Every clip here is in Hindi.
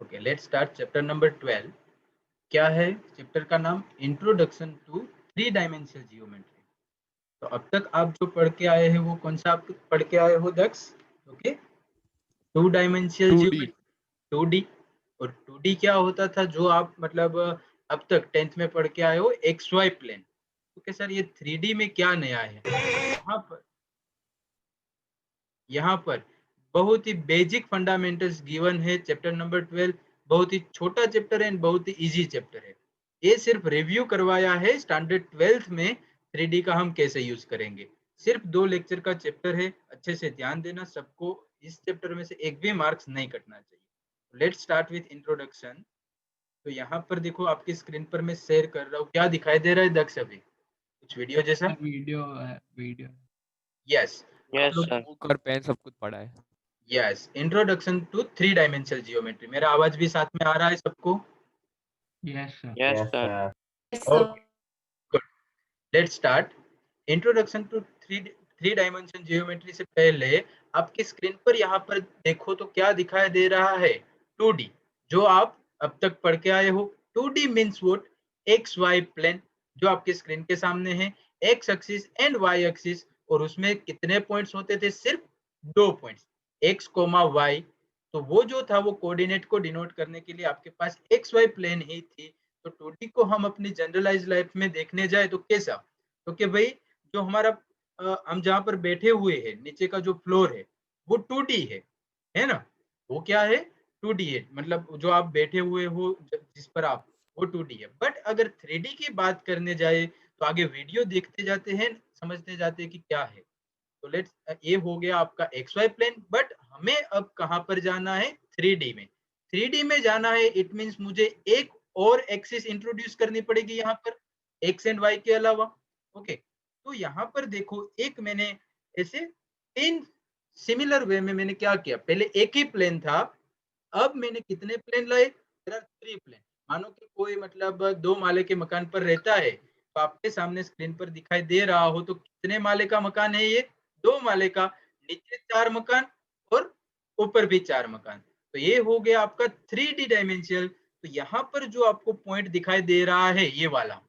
Okay, let's start chapter number 12। क्या है चैप्टर का नाम? Introduction to three dimensional geometry. तो अब तक आप जो पढ़ के आए हैं वो कौन सा आप पढ़ के आए हो Daksh? Okay, two dimensional 2D। Geometry, 2D। और 2D क्या होता था जो आप मतलब अब तक 10th में पढ़ के आए हो? X Y plane. Okay sir, ये 3D में क्या नया है? यहाँ पर बहुत ही बेसिक फंडामेंटल्स गिवन है। चैप्टर नंबर 12 बहुत ही छोटा चैप्टर है एंड बहुत ही इजी चैप्टर है। ये सिर्फ रिव्यू करवाया है स्टैंडर्ड 12th में 3D का हम कैसे यूज करेंगे। सिर्फ 2 लेक्चर का चैप्टर है, अच्छे से ध्यान देना। सबको इस चैप्टर में से एक भी मार्क्स नहीं कटना चाहिए। Let's start with introduction. तो यहाँ पर देखो, आपकी स्क्रीन पर मैं शेयर कर रहा हूँ। क्या दिखाई दे रहा है दक्ष? अभी कुछ वीडियो जैसा? वीडियो है, वीडियो। यस। आप यस लोग, सर। बुक और पेन सब कुछ पढ़ा है। Yes, introduction to three dimensional geometry. मेरा आवाज भी साथ में आ रहा है सबको? Yes sir. Yes Yes, sir. sir. Okay, good. Let's start. Introduction to three dimension geometry से पहले आपकी स्क्रीन पर यहाँ पर देखो तो क्या दिखाई दे रहा है? 2D, जो आप अब तक पढ़ के आए हो। 2D means what? X Y plane, जो आपके स्क्रीन के सामने है। X axis and Y axis, और उसमें कितने पॉइंट्स होते थे? सिर्फ 2 पॉइंट्स, एक्स कोमा वाई। तो वो जो था वो कोऑर्डिनेट को डिनोट करने के लिए आपके पास एक्स वाई प्लेन ही थी। तो 2D को हम अपनी जनरलाइज लाइफ में देखने जाए तो कैसा? तो कि भाई, जो हमारा हम जहाँ पर बैठे हुए हैं, नीचे का जो फ्लोर है वो 2D है ना? वो क्या है? 2D है। मतलब जो आप बैठे हुए हो, जिस पर आप, वो 2D है। बट अगर 3D की बात करने जाए तो आगे वीडियो देखते जाते हैं, समझते जाते हैं कि क्या है। तो लेट्स, ये हो गया आपका एक्स वाई प्लेन। बट हमें अब कहाँ पर जाना है? 3D में। 3D में जाना है, इट मींस मुझे एक और एक्सिस इंट्रोड्यूस करनी पड़ेगी यहाँ पर, एक्स एंड वाई के अलावा। ओके, तो यहाँ पर देखो, एक मैंने ऐसे तीन सिमिलर वे में मैंने क्या किया, पहले एक ही प्लेन था, अब मैंने कितने प्लेन लाए? There are 3 plane. मानो कि कोई मतलब 2 माले के मकान पर रहता है, तो आपके सामने स्क्रीन पर दिखाई दे रहा हो तो कितने माले का मकान है ये? 2 माले का। नीचे 4 मकान और ऊपर भी 4 मकान। तो ये हो गया आपका 3D डायमेंशनल। तो यहाँ पर जो आपको पॉइंट दिखाई दे रहा है ये वाला,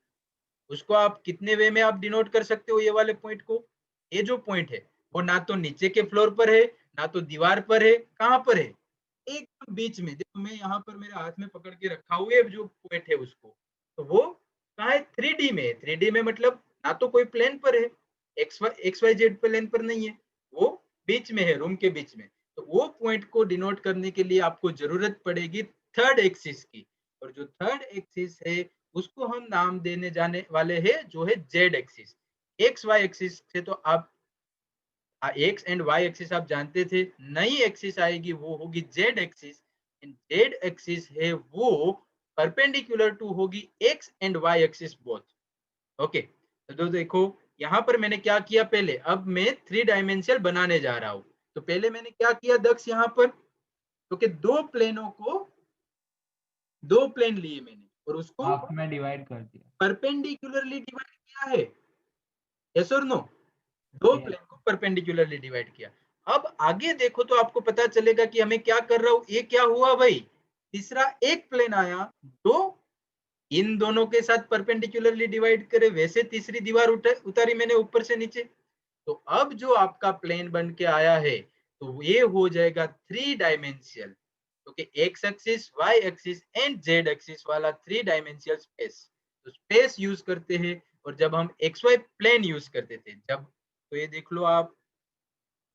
उसको आप कितने वे में आप डिनोट कर सकते हो? ये वाले पॉइंट को, ये जो पॉइंट है वो ना तो नीचे के फ्लोर पर है, ना तो दीवार पर है। कहाँ पर है? एकदम बीच में। देखो, मैं यहाँ पर मेरे हाथ में पकड़ के रखा हुआ है जो पॉइंट है उसको। तो वो कहाँ है? 3D में है। 3D में मतलब ना तो कोई प्लेन पर है, एक्स वाई जेड प्लेन पर नहीं है, वो बीच में है, रूम के बीच में। तो वो पॉइंट को डिनोट करने के लिए आपको जरूरत पड़ेगी थर्ड एक्सिस की। और जो थर्ड एक्सिस है उसको हम नाम देने जाने वाले हैं जो है Z axis. X Y axis से तो आप एक्स एंड वाई एक्सिस आप जानते थे। नई एक्सिस आएगी वो होगी जेड एक्सिस। जेड एक्सिस है वो परपेंडिकुलर टू होगी X and Y axis both. Okay, तो देखो यहाँ पर मैंने क्या किया पहले, अब मैं 3 डायमेंशनल बनाने जा रहा हूँ। तो पहले मैंने क्या किया दक्ष यहाँ पर? तो कि दो प्लेन लिए मैंने और उसको हाफ में डिवाइड कर दिया। परपेंडिकुलरली डिवाइड किया है। यस और नो? दो Yes. प्लेन को परपेंडिकुलरली डिवाइड किया। अब आगे देखो तो आपको पता चलेगा कि हमें क्या कर रहा हूं। ये क्या हुआ भाई? तीसरा एक प्लेन आया, दो इन दोनों के साथ परपेंडिकुलरली डिवाइड करे, वैसे तीसरी दीवार उतारी मैंने ऊपर से नीचे। तो अब जो आपका प्लेन बन के आया है तो ये हो जाएगा 3 डायमेंशियल। क्योंकि X axis, Y axis and Z axis वाला 3 डायमेंशियल स्पेस। तो स्पेस यूज करते हैं। और जब हम एक्स वाई प्लेन यूज करते थे जब, तो ये देख लो आप,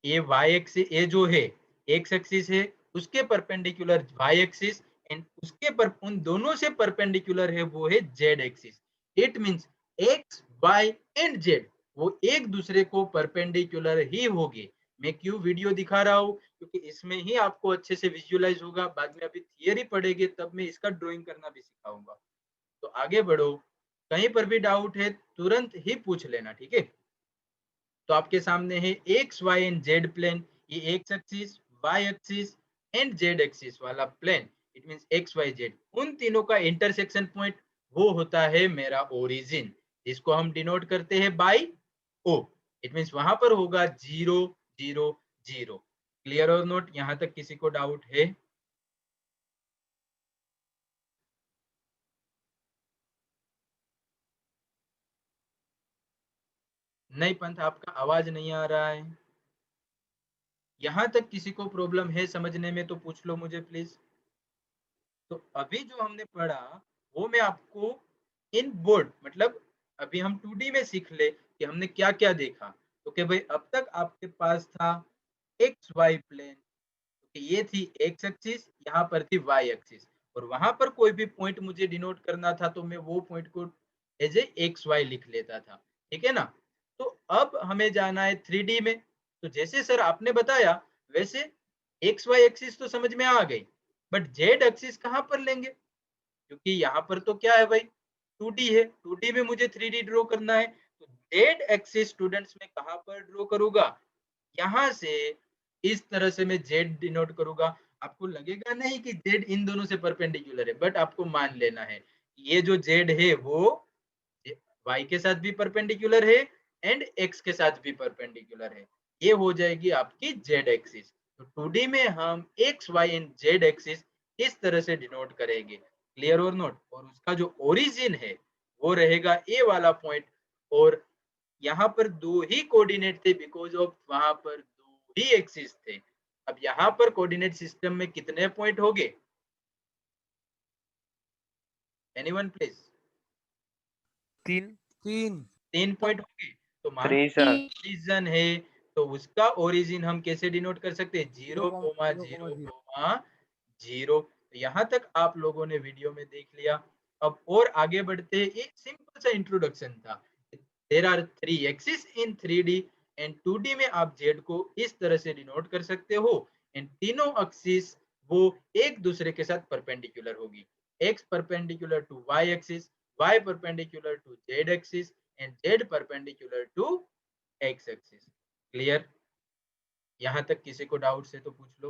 ये वाई एक्सिस, ये जो है एक्स एक्सिस है, उसके परपेंडिकुलर वाई एक्सिस, एंड उसके पर उन दोनों से परपेंडिकुलर है वो है Z axis. It means X Y and Z वो एक दूसरे को परपेंडिकुलर ही होगी। मैं क्यों वीडियो दिखा रहा हूँ? क्योंकि इसमें ही आपको अच्छे से विजुअलाइज होगा। बाद में अभी थियरी पढ़ेंगे तब मैं इसका ड्राइंग करना भी सिखाऊंगा। तो आगे बढ़ो, कहीं पर भी डाउट है तुरंत ही पूछ लेना, ठीक है? तो आपके सामने है X Y and Z plane. ये X axis, Y axis and Z axis वाला plane, it means X Y Z, उन तीनों का इंटरसेक्शन पॉइंट वो होता है मेरा ओरिजिन, जिसको हम डिनोट करते हैं बाय ओ। इट मींस वहां पर होगा 0 0 0। क्लियर और नोट? यहां तक किसी को डाउट है? नहीं पंथ, आपका आवाज नहीं आ रहा है। यहाँ तक किसी को प्रॉब्लम है समझने में तो पूछ लो मुझे प्लीज। तो अभी जो हमने पढ़ा वो मैं आपको इन बोर्ड, मतलब अभी हम 2D में सीख ले कि हमने क्या क्या देखा। तो कि भाई अब तक आपके पास था एक्स वाई प्लेन, तो ये थी एक्स एक्सिस, यहाँ पर थी वाई एक्सिस, और वहां पर कोई भी पॉइंट मुझे डिनोट करना था तो मैं वो पॉइंट को एज ए एक्स वाई लिख लेता था, ठीक है ना। तो अब हमें जाना है 3D में। तो जैसे सर आपने बताया वैसे एक्स वाई एक्सिस तो समझ में आ गई, बट जेड एक्सिस कहाँ पर लेंगे, क्योंकि यहाँ पर तो क्या है भाई 2D है, 2D में मुझे 3D ड्रॉ करना है। तो जेड एक्सिस स्टूडेंट्स में कहाँ पर ड्रॉ करूंगा, यहाँ से इस तरह से मैं जेड डिनोट करूंगा। आपको लगेगा नहीं कि जेड इन दोनों से परपेंडिकुलर है, बट आपको मान लेना है ये जो जेड है वो वाई के साथ भी परपेंडिकुलर है एंड एक्स के साथ भी परपेंडिकुलर है। ये हो जाएगी आपकी जेड एक्सिस। तो 2D में हम X Y and Z axis इस तरह से डिनोट करेंगे, क्लियर और नोट। और उसका जो ओरिजिन है वो रहेगा ए वाला पॉइंट, और यहाँ पर दो ही कोऑर्डिनेट थे बिकॉज ऑफ वहां पर दो ही एक्सिस थे। अब यहाँ पर कोऑर्डिनेट सिस्टम में कितने पॉइंट हो गए, एनीवन प्लीज। 3 3 3 पॉइंट हो गए। तो मान थ्री सर। ओरिजिन है, तो उसका ओरिजिन हम कैसे डिनोट कर सकते हैं, 0, 0,0,0. 0,0। तो यहाँ तक आप लोगों ने वीडियो में देख लिया। अब और आगे बढ़ते हैं, एक सिंपल सा इंट्रोडक्शन था। There are 3 axis in 3D and 2D में आप जेड को इस तरह से डिनोट कर सकते हो, एंड तीनों एक्सिस वो एक दूसरे के साथ परपेंडिकुलर होगी। X perpendicular to Y axis, y perpendicular to z axis and z perpendicular to x axis। Clear, यहां तक किसी को डाउट है तो पूछ लो।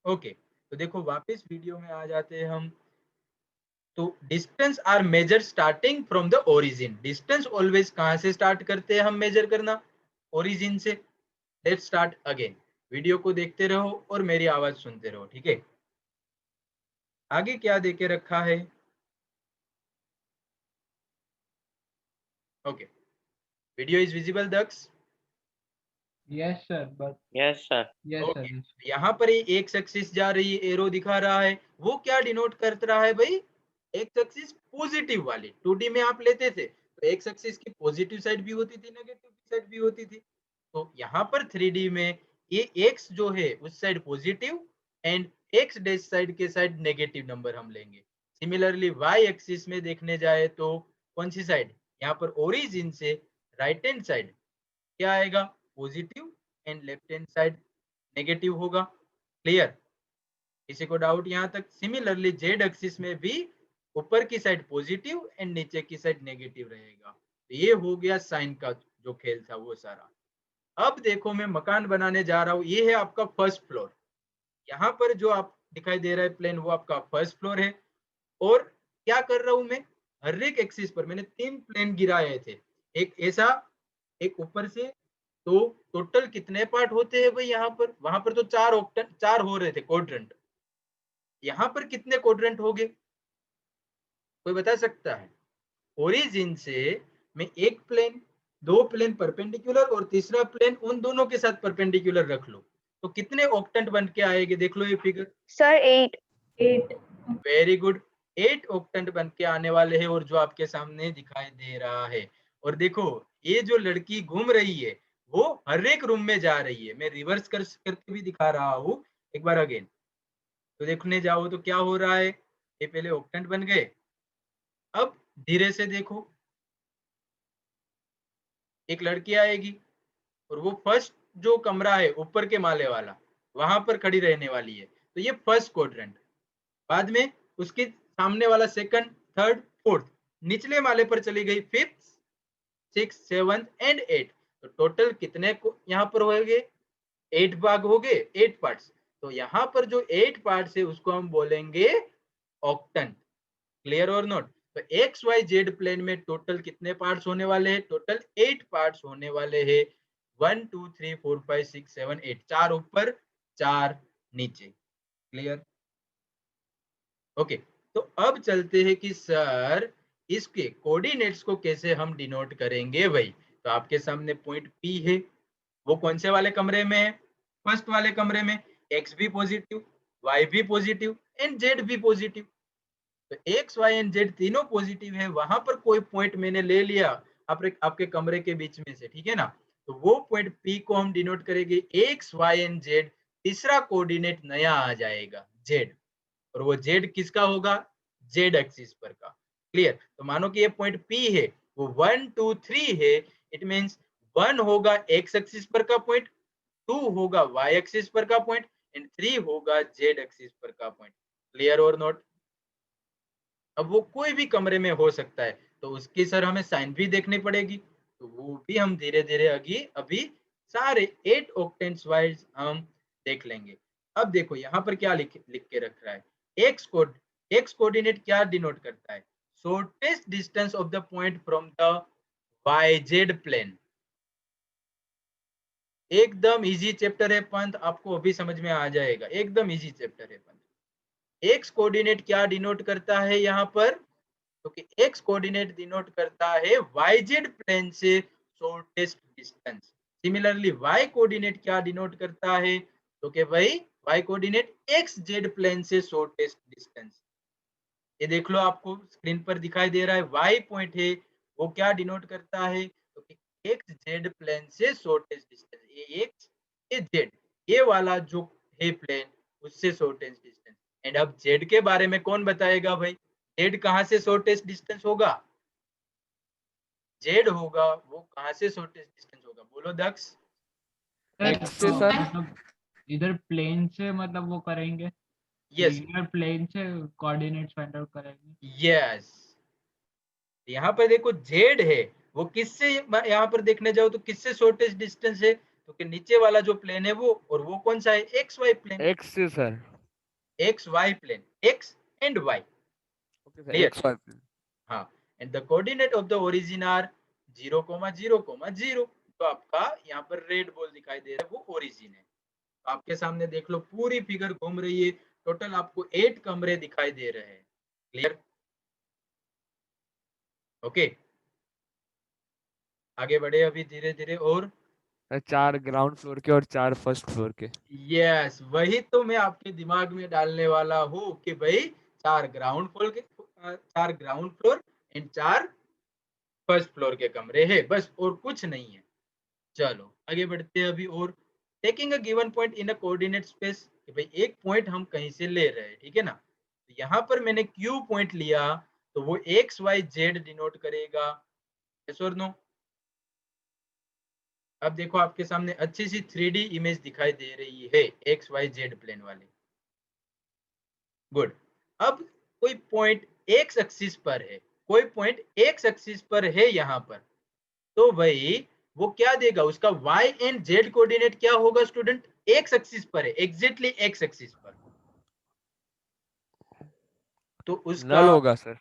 ओके, तो देखो वापस वीडियो में आ जाते हैं हम। तो distance are measure starting from the origin. Distance always कहां से स्टार्ट करते हैं हम मेजर करना, ओरिजिन से। Let's start again. वीडियो को देखते रहो और मेरी आवाज सुनते रहो, ठीक है। आगे क्या देके रखा है, okay, video is visible Daksh. Yes, sir. But yes sir. yes, sir. Okay, Yes. यहाँ पर एक एक्सिस जा रही है, एरो दिखा रहा है, वो क्या डिनोट कर रहा है भाई, एक्स एक्सिस पॉजिटिव वाली। 2D में आप लेते थे तो एक्स एक्सिस की पॉजिटिव साइड भी होती थी, नेगेटिव साइड भी होती थी। तो यहाँ पर 3D में ये एक्स जो है उस side positive and x dash side के साइड नेगेटिव नंबर हम लेंगे। सिमिलरली वाई एक्सिस में देखने जाए तो कौन सी साइड, यहाँ पर ओरिजिन से राइट हैंड साइड क्या आएगा, positive, and left hand side negative होगा। क्लियर, किसी को डाउट यहाँ तक। सिमिलरली जेड एक्सिस में भी ऊपर की साइड पॉजिटिव एंड नीचे की साइड नेगेटिव रहेगा। तो ये हो गया साइन का जो खेल था वो सारा। अब देखो मैं मकान बनाने जा रहा हूँ, ये है आपका फर्स्ट फ्लोर। यहाँ पर जो आप दिखाई दे रहा है प्लेन वो आपका फर्स्ट फ्लोर है। और क्या कर रहा हूं मैं, हर एक एक्सिस पर मैंने 3 प्लेन गिराए थे, एक ऐसा, एक ऊपर से। तो टोटल कितने पार्ट होते हैं भाई यहाँ पर, वहां पर तो 4 हो रहे थे क्वाड्रेंट, यहाँ पर कितने क्वाड्रेंट हो गए, कोई बता सकता है। ओरिजिन से मैं एक प्लेन, दो प्लेन परपेंडिकुलर और तीसरा प्लेन उन दोनों के साथ परपेंडिकुलर रख लो, तो कितने ऑक्टेंट बन के आएंगे, देख लो ये figure. Sir 8 very good, 8 octant बन के आने वाले हैं, और जो आपके सामने दिखाई दे रहा है। और देखो ये जो लड़की घूम रही है वो हर एक रूम में जा रही है, मैं रिवर्स करके भी दिखा रहा हूँ एक बार अगेन। तो देखने जाओ तो क्या हो रहा है, ये पहले ऑक्टेंट बन गए। अब धीरे से देखो, एक लड़की आएगी और वो फर्स्ट जो कमरा है ऊपर के माले वाला वहां पर खड़ी रहने वाली है, तो ये फर्स्ट क्वाड्रेंट। बाद में उसके सामने वाला सेकंड, थर्ड, फोर्थ, निचले माले पर चली गई फिफ्थ, सिक्स, सेवन एंड 8। तो टोटल कितने को यहाँ पर हो गए, 8 भाग हो गए, 8 पार्ट्स। तो यहाँ पर जो 8 पार्ट्स है उसको हम बोलेंगे ऑक्टन। क्लियर और नोट। तो एक्स वाई जेड प्लेन में टोटल कितने पार्ट्स होने वाले हैं, टोटल 8 पार्ट्स होने वाले हैं। 1 2 3 4 5 6 7 8, 4 ऊपर 4 नीचे। Clear, okay. तो अब चलते हैं कि सर इसके कोऑर्डिनेट्स को कैसे हम डिनोट करेंगे भाई? तो आपके सामने पॉइंट P है, वो कौन से वाले कमरे में है? फर्स्ट वाले कमरे में। x भी पॉजिटिव, y भी पॉजिटिव एंड z भी पॉजिटिव। तो x, y एंड z तीनों पॉजिटिव है, वहां पर कोई पॉइंट मैंने ले लिया आपके कमरे के बीच में से, ठीक है ना? तो वो पॉइंट P को हम डिनोट करेंगे x, y एंड z। तीसरा कोऑर्डिनेट नया आ जाएगा z, और वो z किसका होगा? z एक्सिस पर का। क्लियर? तो मानो कि ये पॉइंट P है, वो 1 2 3 है। इट मींस 1 होगा x एक्सिस पर का पॉइंट, 2 होगा y एक्सिस पर का पॉइंट एंड 3 होगा z एक्सिस पर का पॉइंट। क्लियर और नॉट? अब वो कोई भी कमरे में हो सकता है, तो उसकी सर हमें साइन भी देखनी पड़ेगी, तो वो भी हम धीरे धीरे अभी सारे 8 ऑक्टेंट्स वाइज हम देख लेंगे। अब देखो यहाँ पर क्या लिख के रख रहा है, एक्स कोऑर्डिनेट क्या डिनोट करता है? Shortest distance of the point from the Y Z plane. एकदम इजी चैप्टर है पंत, आपको अभी समझ में आ जाएगा, एकदम इजी चैप्टर है पंत। एक्स कोऑर्डिनेट क्या डिनोट करता है यहाँ पर? क्योंकि एक्स कोऑर्डिनेट डिनोट करता है वाईजेड प्लेन से shortest distance. Similarly Y coordinate क्या डिनोट करता है? तो कि भाई Y coordinate X Z plane से शॉर्टेस्ट डिस्टेंस। ये देख लो, आपको स्क्रीन पर दिखाई दे रहा है, वाई पॉइंट है, वो क्या डिनोट करता है? तो कि एक्स जेड प्लेन से शॉर्टेस्ट डिस्टेंस। ये एक्स, ये जेड, ये वाला जो है प्लेन, उससे शॉर्टेस्ट डिस्टेंस। एंड अब जेड के बारे में कौन बताएगा भाई? जेड कहाँ से शॉर्टेस्ट डिस्टेंस होगा? जेड होगा, वो कहाँ से शॉर्टेस्ट डिस्टेंस होगा? बोलो दक्ष। सर एक्स से तो सर। मतलब इधर प्लेन से मतलब वो करेंगे, यस लीनियर प्लेन से कोऑर्डिनेट्स फाइंड आउट करेंगे। यस, यहाँ पर देखो जेड है, वो किससे, यहाँ पर देखने जाओ तो किससे शॉर्टेस्ट डिस्टेंस है? तो कि नीचे वाला जो प्लेन है वो, और वो कौन सा है? X Y plane. एक्स से sir. X Y plane, X and Y. Okay sir, clear? X Y plane. हाँ, and the coordinate of the origin are 0,0,0। तो आपका यहाँ पर रेड बॉल दिखाई दे रहा है, वो ओरिजिन है। आपके सामने देख लो, पूरी फिगर घूम रही है, टोटल आपको 8 कमरे दिखाई दे रहे हैं। क्लियर? ओके, आगे बढ़े अभी धीरे धीरे। और 4 ग्राउंड फ्लोर के और 4 फर्स्ट फ्लोर के। यस, वही तो मैं आपके दिमाग में डालने वाला हूँ कि भाई 4 ground floor and 4 first floor के कमरे हैं, बस और कुछ नहीं है। चलो आगे बढ़ते हैं अभी। और taking a given point in a coordinate space, कि भाई एक पॉइंट हम कहीं से ले रहे हैं, ठीक है ना? तो यहाँ पर मैंने क्यू पॉइंट लिया, तो वो एक्स वाई जेड डिनोट करेगा। यस और नो? अब देखो आपके सामने अच्छी सी 3D इमेज दिखाई दे रही है एक्स वाई जेड प्लेन वाली। गुड। अब कोई पॉइंट एक्स एक्सिस पर है, कोई पॉइंट एक्स एक्सिस पर है यहाँ पर, तो भाई वो क्या देगा? उसका y एंड z कोऑर्डिनेट क्या होगा स्टूडेंट? एक्स एक्सिस पर है, एग्जैक्टली एक्स एक्सिस पर, तो उसका नल होगा सर।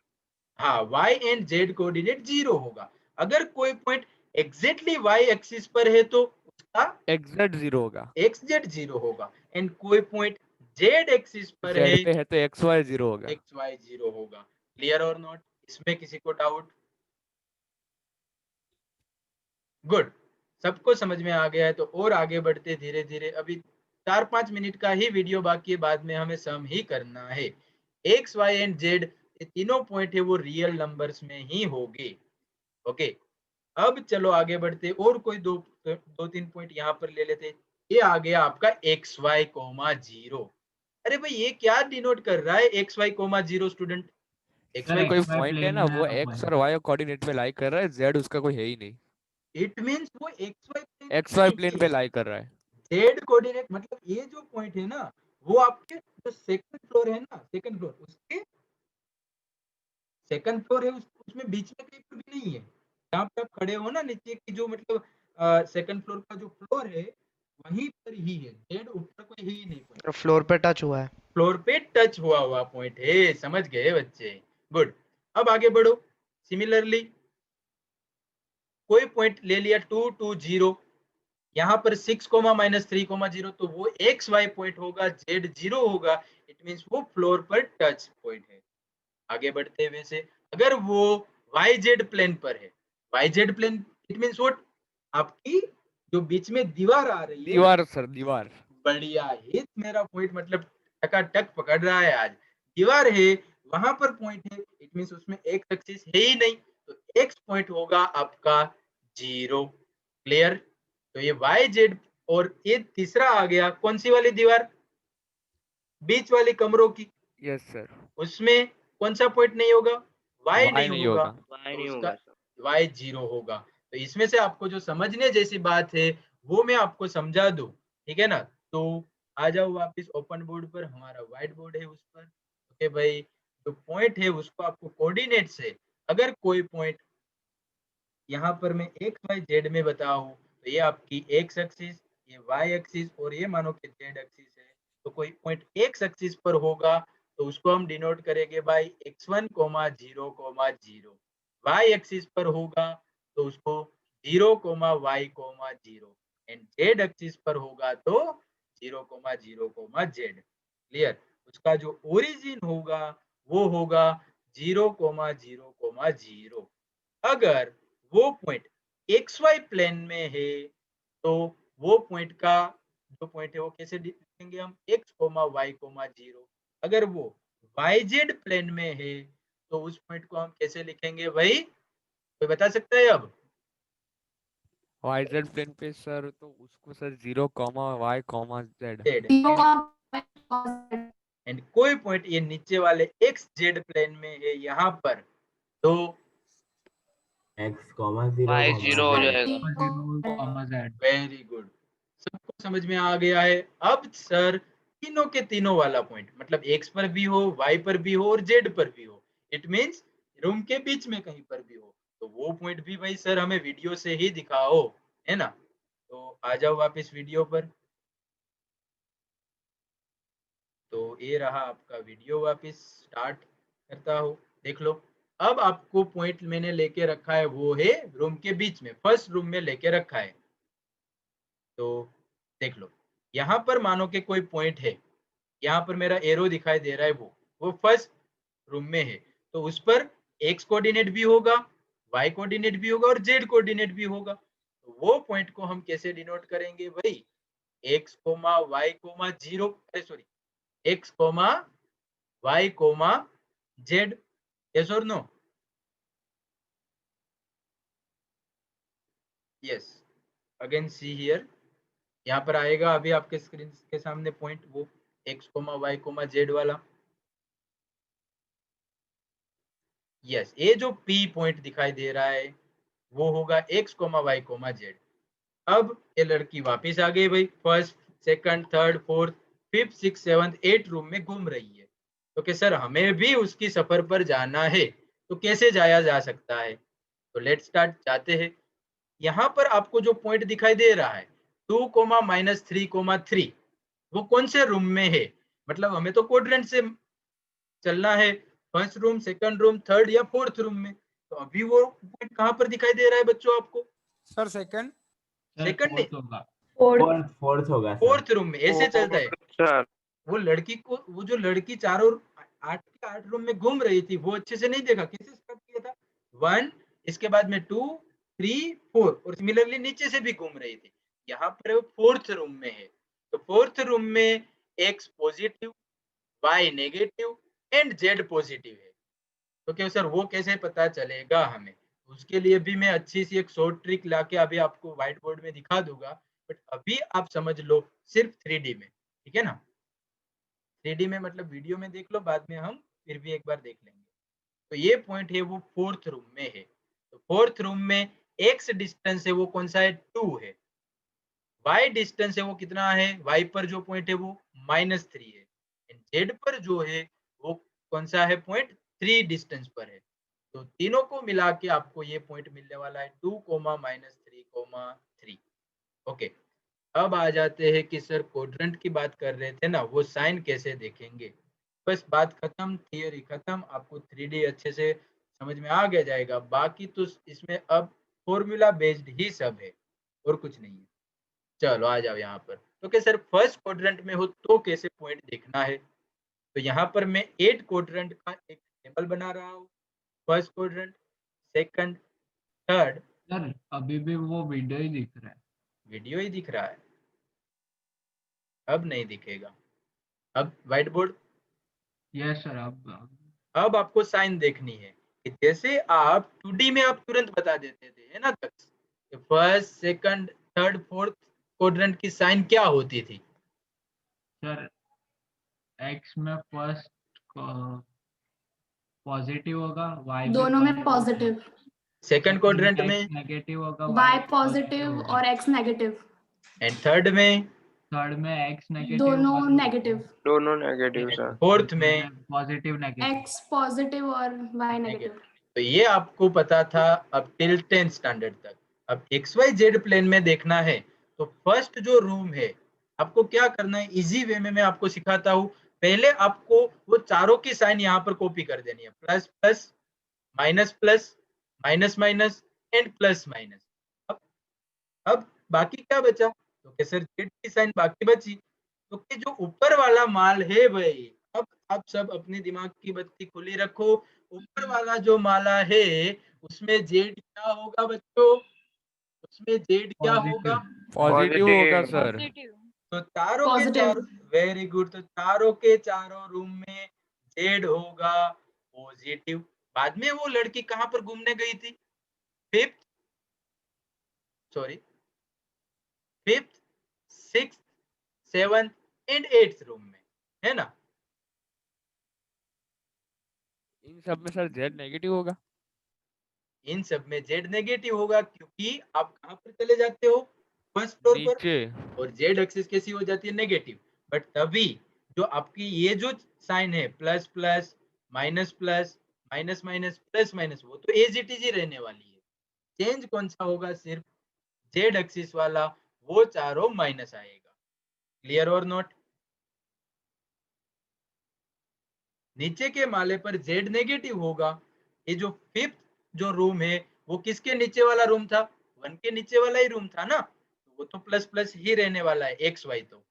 हाँ y एंड z कोऑर्डिनेट 0 होगा। अगर कोई पॉइंट एग्जैक्टली y एक्सिस पर है तो उसका एग्जैक्ट 0 होगा। xz 0 होगा, एंड कोई पॉइंट z एक्सिस पर है, जेड पे है तो एक्स वाई 0 होगा। xy 0 होगा। क्लियर और नॉट? इसमें किसी को डाउट? गुड, सबको समझ में आ गया है। तो और आगे बढ़ते धीरे धीरे, अभी 4-5 मिनट का ही वीडियो बाकी है, बाद में हमें सम ही करना है। एक्स वाई एंड जेड, ये तीनों पॉइंट है वो रियल नंबर्स में ही होंगे। ओके, अब चलो आगे बढ़ते, और कोई दो तीन पॉइंट यहाँ पर ले लेते। ये आ गया आपका एक्स वाई कोमा जीरो। अरे भाई ये क्या डिनोट कर रहा है X Y comma zero student? X sir इसमें वाई, कोई एक्स वाई पॉइंट है प्लेन ना, में वो हुआ एक्स है। और वाई कोऑर्डिनेट में लाई कर रहा है, जेड उसका कोई है ही नहीं। इट मींस वो X Y plane X Y में प्लेन नहीं पे है। लाई कर रहा है। जेड कोऑर्डिनेट मतलब ये जो पॉइंट है ना, वो आपके जो सेकंड फ्लोर है ना, सेकंड फ्लोर, उसके सेकंड फ्लोर है, उसमें बीच में कहीं पर भी नहीं है। जहाँ पे आप खड़े हो ना, नीचे की जो मतलब सेकंड फ्लोर का जो फ्लोर है, वहीं पर ही है। जेड ऊपर कोई है ही नहीं पॉइंट, फ्लोर पे टच हुआ है। फ्लोर पे टच हुआ हुआ पॉइंट है। समझ गए बच्चे? गुड। अब आगे बढ़ो। सिमिलरली कोई पॉइंट ले लिया 2 2 0, यहाँ पर 6, -3, 0, तो वो एक्स वाई पॉइंट होगा, जेड 0 होगा। इट मींस वो फ्लोर पर टच पॉइंट है। आगे बढ़ते हुए से, अगर वो YZ प्लेन पर है। YZ plane it means what, आपकी जो बीच में दीवार आ रही है, दीवार सर, दीवार। बढ़िया हित, मेरा पॉइंट मतलब टकाटक पकड़ रहा है आज। दीवार है, वहां पर पॉइंट है, इट मींस उसमें एक एक्सिस है ही नहीं, तो एक्स पॉइंट होगा आपका 0। क्लियर? तो ये YZ, और ये तीसरा आ गया कौन सी वाली दीवार, बीच वाली कमरों की, यस सर। उसमें कौन सा पॉइंट नहीं होगा, Y वाई नहीं नहीं होगा, होगा। वाई तो नहीं उसका होगा सर। Y 0 होगा। तो इसमें से आपको जो समझने जैसी बात है वो मैं आपको समझा दूं, ठीक है ना। तो आ जाओ वापस ओपन बोर्ड पर, हमारा व्हाइट बोर्ड है उस पर। ओके भाई, जो पॉइंट है उसको आपको कोऑर्डिनेट से, अगर कोई पॉइंट यहाँ पर मैं एक्स वाई जेड में बताऊं, तो ये आपकी एक्स एक्सिस, ये वाई एक्सिस, और ये मानो कि जेड एक्सिस है। तो कोई पॉइंट एक्स एक्सिस पर होगा तो उसको हम डिनोट करेंगे बाय x1, 0, 0। वाई एक्सिस पर होगा तो उसको 0, y, 0, एंड जेड एक्सिस पर होगा तो 0, 0, जेड। क्लियर? उसका जो ओरिजिन होगा वो होगा 0, 0, 0। अगर वो पॉइंट एक्स वाई प्लेन में है तो वो पॉइंट का जो पॉइंट है वो कैसे लिखेंगे हम, एक्स कोमा वाई कोमा 0। अगर वो वाई जेड प्लेन में है तो उस पॉइंट को हम कैसे लिखेंगे भाई, कोई बता सकता है अब? YZ प्लेन पे सर, तो उसको sir 0, Y, Z। Z. And कोई पॉइंट ये नीचे वाले एक्स जेड प्लेन में है यहाँ पर, तो x, 0, वाई 0 हो Z। जाएगा। 0, Z। वेरी गुड, सबको समझ में आ गया है। अब सर तीनों के तीनों वाला पॉइंट, मतलब एक्स पर भी हो, वाई पर भी हो और जेड पर भी हो, इट मींस रूम के बीच में कहीं पर भी हो, तो वो पॉइंट भी भाई सर हमें वीडियो से ही दिखाओ, है ना। तो आ जाओ वापस वीडियो पर। तो ये रहा आपका वीडियो, वापस स्टार्ट करता हूँ, देख लो। अब आपको पॉइंट मैंने लेके रखा है वो है रूम के बीच में, फर्स्ट रूम में लेके रखा है। तो देख लो, यहाँ पर मानो कि कोई पॉइंट है, यहाँ पर मेरा एरो दिखाई दे रहा है, वो फर्स्ट रूम में है, तो उस पर एक्स कोऑर्डिनेट भी होगा, वाई कोऑर्डिनेट भी होगा और जेड कोऑर्डिनेट भी होगा। तो वो पॉइंट को हम कैसे डिनोट करेंगे भाई, एक्स कोमा वाई कोमा 0, अरे sorry, X comma Y comma Z. Yes और no? Yes, again see here, यहाँ पर आएगा अभी आपके स्क्रीन के सामने पॉइंट, वो X comma Y comma Z वाला। यस, ये जो पी पॉइंट दिखाई दे रहा है वो होगा X comma Y comma Z. अब ये लड़की वापस आ गई भाई, first second third fourth fifth six seventh eight room में घूम रही है। तो कि सर हमें भी उसकी सफर पर जाना है, तो कैसे जाया जा सकता है? तो लेट स्टार्ट, जाते हैं। यहाँ पर आपको जो पॉइंट दिखाई दे रहा है 2, -3, 3, वो कौन से रूम में है, मतलब हमें तो क्वाड्रेंट से चलना है, first room, second room, third या फोर्थ रूम में। तो अभी वो पॉइंट कहाँ पर दिखाई दे रहा है बच्चों आपको? Sir second. सर सेकंड नहीं, 4th होगा। फोर्थ होगा सर। फोर्थ रूम में, ऐसे चलता है। सर वो लड़की को, वो जो लड़की चारों 8 के 8 रूम में घूम रही थी, वो अच्छे से नहीं देखा, कैसे स्टार्ट किया था, 1, इसके बाद में 2, 3, 4, और सिमिलरली नीचे से भी घूम रही थी। यहाँ पर वो फोर्थ रूम में है, तो फोर्थ रूम में X positive, Y negative and Z positive है। तो क्या सर वो कैसे पता चलेगा हमें? उसके लिए भी मैं अच्छी सी एक शॉर्ट ट्रिक लाके अभी आपको व्हाइट बोर्ड में दिखा दूंगा, बट अभी आप समझ लो सिर्फ 3D में, ठीक है ना। 3D में मतलब वीडियो में देख लो, बाद में हम फिर भी एक बार देख लेंगे। तो ये पॉइंट है वो फोर्थ रूम में है, तो फोर्थ रूम में एक्स डिस्टेंस है वो कौन सा है, 2 है। वाई डिस्टेंस है वो कितना है, वाई पर जो पॉइंट है वो -3 है, एंड जेड पर जो है वो कौन सा है पॉइंट, 3 डिस्टेंस पर है। तो तीनों को मिला के आपको ये पॉइंट मिलने वाला है 2, -3, 3। ओके, अब आ जाते हैं कि सर क्वाड्रेंट की बात कर रहे थे ना, वो साइन कैसे देखेंगे। बस बात खत्म, थियरी खत्म, आपको 3D अच्छे से समझ में आ गया जाएगा। बाकी तो इसमें अब फॉर्मूला बेस्ड ही सब है, और कुछ नहीं है। चलो आ जाओ यहाँ पर। तो क्या सर फर्स्ट क्वाड्रेंट में हो तो कैसे पॉइंट देखना है? तो यहाँ पर मैं 8 क्वाड्रेंट का एक टेबल बना रहा हूँ। First quadrant, second, third. Sir अभी भी वो वीडियो ही दिख रहा है। वीडियो ही दिख रहा है, अब नहीं दिखेगा। अब व्हाइट बोर्ड, यस सर अब आपको साइन देखनी है कि जैसे आप 2D में आप तुरंत बता देते थे, है ना तक, first, second, third, fourth quadrant की साइन क्या होती थी? सर एक्स में फर्स्ट पॉजिटिव होगा, वाई दोनों में पॉजिटिव, सेकंड क्वाड्रेंट में, नेगेटिव होगा, वाई positive पॉजिटिव होगा। और एक्स नेगेटिव, एंड थर्ड में, थर्ड में एक्स नेगेटिव दोनों नेगेटिव, दोनों नेगेटिव सर। फोर्थ में पॉजिटिव नेगेटिव। एक्स पॉजिटिव और वाई नेगेटिव। तो ये आपको पता था अब टिल 10th स्टैंडर्ड तक। अब XYZ प्लेन में देखना है तो फर्स्ट जो रूम है आपको क्या करना है, इजी वे में मैं आपको सिखाता हूँ। पहले आपको वो चारों की साइन यहाँ पर कॉपी कर देनी है, plus plus, minus plus, minus minus and plus minus. अब बाकी क्या बचा? तो कि सर जेड की साइन बाकी बची, तो कि जो ऊपर वाला माल है भाई, अब आप सब अपने दिमाग की बत्ती खुली रखो। ऊपर वाला जो माला है उसमें जेड क्या होगा बच्चों? उसमें जेड क्या होगा? पॉजिटिव होगा Positive. सर। तो चारों के Positive. चारों, वेरी गुड, तो चारों के चारों रूम में जेड होगा पॉजिटिव। बाद में वो लड़की कहां पर घूमने गई थी? Fifth, sorry, fifth, sixth, seventh and eighth room में, है ना? इन सब में सर जेड नेगेटिव होगा। इन सब में जेड नेगेटिव होगा क्योंकि आप कहां पर चले जाते हो? फर्स्ट फ्लोर पर, नीचे। और जेड एक्सिस कैसी हो जाती है? नेगेटिव। बट तभी जो आपकी ये जो साइन है plus plus, minus plus, minus minus, plus minus, वो तो एज इट इज ही रहने वाली है। चेंज कौन सा होगा? सिर्फ जेड एक्सिस वाला, वो चारों माइनस आएगा। क्लियर और नॉट? नीचे के माले पर जेड नेगेटिव होगा। ये जो फिफ्थ जो रूम है वो किसके नीचे वाला रूम था? 1 के नीचे वाला ही रूम था ना, तो वो तो प्लस प्लस ही रहने वाला है, एक्स वाई। तो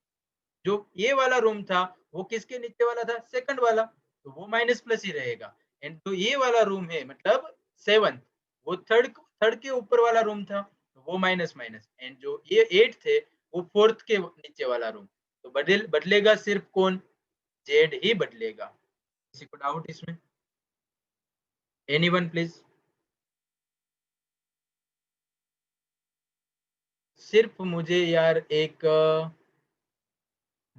जो ये वाला रूम था वो किसके नीचे वाला था? सेकंड वाला, तो वो माइनस प्लस ही रहेगा। एंड तो ये वाला रूम है मतलब 7, वो थर्ड के ऊपर वाला रूम था, तो वो माइनस माइनस। एंड जो ये 8 थे वो फोर्थ के नीचे वाला रूम। तो बदलेगा सिर्फ कौन? जेड ही बदलेगा। किसी को डाउट इसमें? Anyone please? सिर्फ मुझे यार एक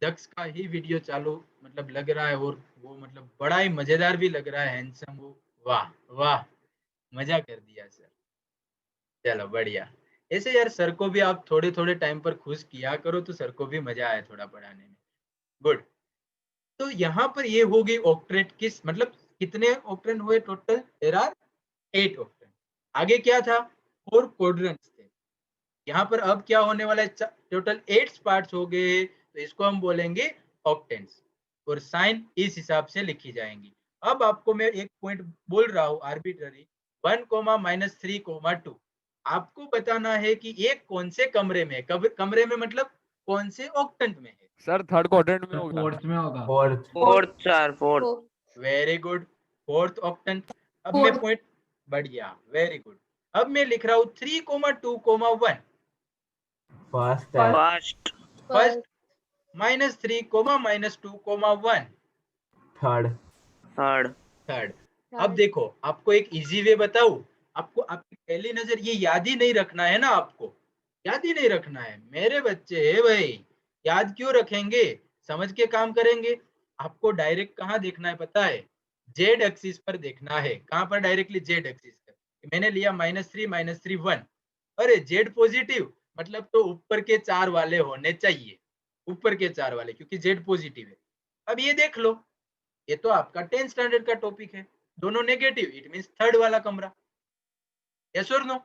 दक्ष का ही वीडियो चालू मतलब लग रहा है, और वो मतलब बड़ा ही मजेदार भी लग रहा है, हैंडसम वो। वाह वाह, मजा कर दिया सर। चलो बढ़िया। ऐसे यार सर को भी आप थोड़े थोड़े टाइम पर खुश किया करो तो सर को भी मजा आए थोड़ा पढ़ाने में। गुड। तो यहाँ पर ये हो गई ऑक्टेट, किस मतलब कितने ऑक्टेट हुए टोटल? There are 8 octet. आगे क्या था? 4 क्वाड्रेंट्स थे। यहाँ पर अब क्या होने वाला है? टोटल 8 पार्ट्स हो गए, तो इसको हम बोलेंगे ऑक्टेंट्स, और साइन इस हिसाब से लिखी जाएंगी। अब आपको मैं एक पॉइंट बोल रहा हूँ आर्बिट्ररी, 1, -3, 2। आपको बताना है कि ये कौन से कमरे में है। कमरे में मतलब कौन से ऑक्टेंट में है? सर थर्ड क्वाड्रेंट में होगा। फोर्थ में होगा। Fourth. Fourth sir, fourth. Very good, fourth octant. अब मैं Fourth. पॉइंट, बढ़िया, वेरी गुड। अब मैं लिख रहा हूँ 3, 2, 1। First First. First. First, -3, -2, 1। Third. Third. Third. अब देखो आपको एक इजी वे बताऊं, आपको आपकी पहली नजर ये याद ही नहीं रखना है ना, आपको याद ही नहीं रखना है मेरे बच्चे भाई। याद क्यों रखेंगे? समझ के काम करेंगे। आपको डायरेक्ट कहाँ देखना है पता है? जेड एक्सिस पर देखना है। कहाँ पर? डायरेक्टली जेड एक्सिस पर। मैंने लिया -3, -3, 1। अरे जेड पॉजिटिव मतलब तो ऊपर के 4 वाले होने चाहिए, ऊपर के 4 वाले, क्योंकि जेड पॉजिटिव है। अब ये देख लो, ये तो आपका 10th स्टैंडर्ड का टॉपिक है, दोनों नेगेटिव, इट मींस थर्ड वाला कमरा। यस और नो?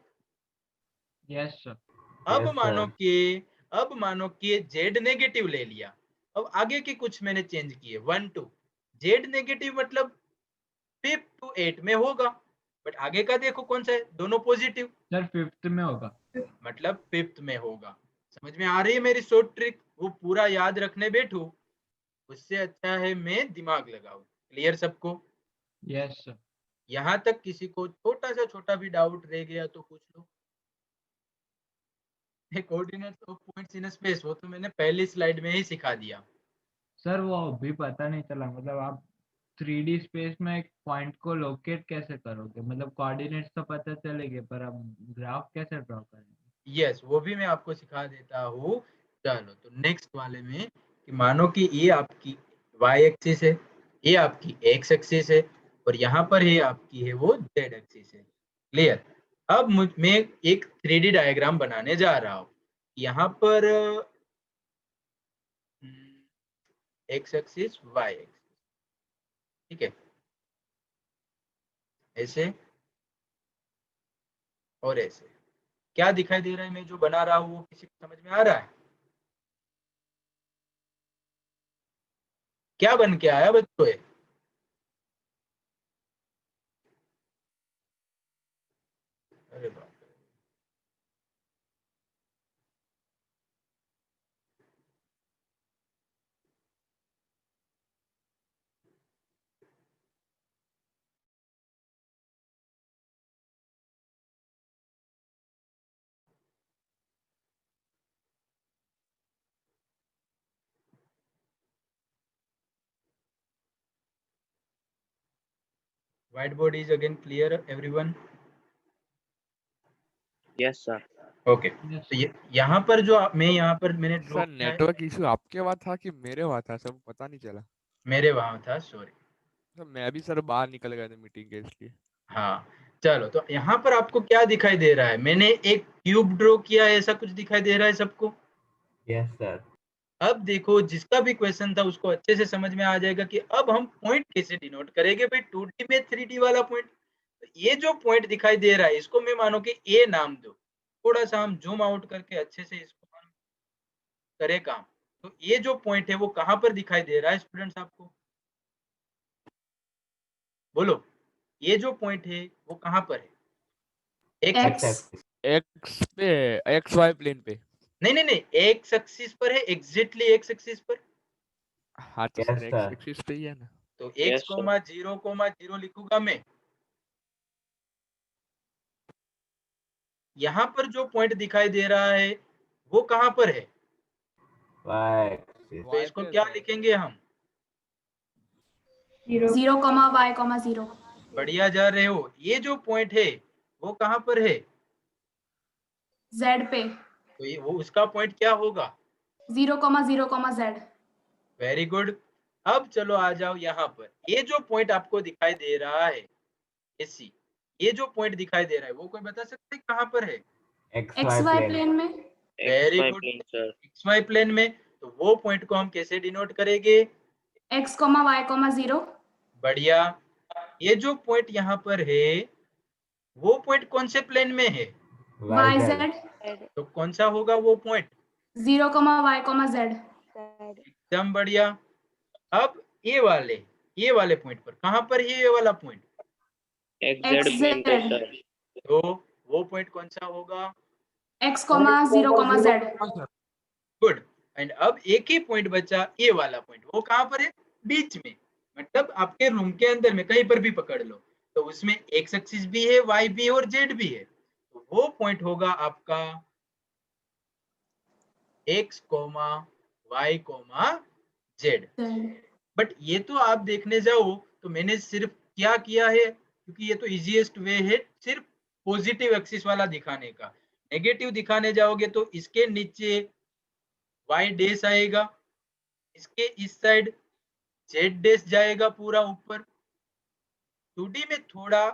Yes sir. अब Yes, मानो sir. कि जेड नेगेटिव ले लिया। अब आगे के कुछ मैंने चेंज किए, 1, 2। जेड नेगेटिव मतलब 5 to 8 में होगा, बट आगे का देखो कौन सा है? दोनों पॉजिटिव, सर फिफ्थ में होगा। मतलब 5th में होगा। समझ में आ रही है मेरी शॉर्ट ट्रिक? वो पूरा याद रखने बैठू उससे अच्छा है मैं दिमाग लगाऊं। क्लियर सबको? Yes sir. यहाँ तक किसी को छोटा सा छोटा भी डाउट रह गया तो पूछ लो। Coordinates of points in space वो तो मैंने पहली स्लाइड में ही सिखा दिया। सर वो अभी पता नहीं चला, मतलब आप 3D स्पेस में एक पॉइंट को लोकेट कैसे करोगे? मतलब कोऑर्डिनेट्स तो पता चलेंगे पर आप ग्राफ कैसे ड्रॉ करेंगे? यस, वो भी मैं आपको सिखा देता हूँ। चलो तो नेक्स्ट वाले में कि मानो कि ये आपकी y एक्सिस है, ये आपकी x एक्सिस है और यहाँ पर ये आपकी है वो z एक्सिस है। क्लियर? अब मैं एक 3D डायग्राम बनाने जा रहा हूँ। यहाँ पर x एक्सिस y एक्सिस, ठीक है, ऐसे और ऐसे। क्या दिखाई दे रहा है मैं जो बना रहा हूँ वो किसी को समझ में आ रहा है? क्या बन के आया बच्चों? अरे बाप रे। Whiteboard is again clear, everyone? Yes, sir. Okay Yes, तो यहाँ पर जो मैं यहाँ पर मैंने ड्रॉ सर किया है, नेटवर्क इशू आपके वहाँ था कि मेरे वहाँ था, सब पता नहीं चला। मेरे वहां था, सॉरी। सर मैं भी सर बाहर निकल गया था मीटिंग के, इसलिए। हाँ चलो तो यहाँ पर आपको क्या दिखाई दे रहा है? मैंने एक क्यूब ड्रॉ किया है, ऐसा कुछ दिखाई दे रहा है सबको? Yes, sir. अब देखो जिसका भी क्वेश्चन था उसको अच्छे से समझ में आ जाएगा कि अब हम पॉइंट कैसे डिनोट करेंगे भाई 2D में 3D वाला पॉइंट। ये जो पॉइंट दिखाई दे रहा है इसको मैं मानो कि ए नाम दो। थोड़ा सा हम जूम आउट करके अच्छे से इसको हम करें काम। तो ये जो पॉइंट है वो कहाँ पर दिखाई दे रहा है स्टूडेंट्स आपको? बोलो, ये जो पॉइंट है वो कहाँ पर है? X X. X-axis. एक्स पे, एक्स वाई प्लेन पे। नहीं, एक्स एक्सिस पर है, एग्जैक्टली एक्स एक्सिस पर। हाँ तो Yes, sir x sir. Axis पे ही है ना। तो Yes, x sir. Comma zero लिखूंगा मैं। यहाँ पर जो पॉइंट दिखाई दे रहा है वो कहाँ पर है? Y-axis. तो इसको क्या लिखेंगे हम? 0, y, 0. बढ़िया जा रहे हो। ये जो पॉइंट है वो कहाँ पर है? Z पे तो ये वो उसका पॉइंट क्या होगा? 0, 0, Z. Very good. अब चलो आ जाओ यहाँ पर। ये जो पॉइंट आपको दिखाई दे रहा है एसी, ये जो पॉइंट दिखाई दे रहा है वो कोई बता सकता है कहाँ पर है? XY XY plane. प्लेन में very XY good, plane, sir. XY plane में। तो वो पॉइंट को हम कैसे डिनोट करेंगे? X, y, 0. बढ़िया। ये जो पॉइंट यहाँ पर है वो पॉइंट कौन से प्लेन में है? YZ. तो कौन सा होगा वो पॉइंट? 0, y, Z. एकदम बढ़िया। अब ये वाले पॉइंट पर कहाँ पर है ये वाला पॉइंट? XZ plane पे, XZ. sir. तो वो पॉइंट कौन सा होगा? X, 0, Z. गुड। एंड अब एक ही पॉइंट बचा, ये वाला पॉइंट, वो कहाँ पर है? बीच में, मतलब आपके रूम के अंदर में कहीं पर भी पकड़ लो। तो उसमें एक्स एक्सिस भी है, वाई भी है और जेड भी है। तो वो पॉइंट होगा आपका X comma Y comma Z. But ये तो आप देखने जाओ तो मैंने सिर्फ क्या किया है, क्योंकि ये तो इजीएस्ट वे है सिर्फ पॉजिटिव एक्सिस वाला दिखाने का। नेगेटिव दिखाने जाओगे तो इसके नीचे वाई डैश आएगा, इसके इस साइड जेड डैश जाएगा पूरा ऊपर। 2D में थोड़ा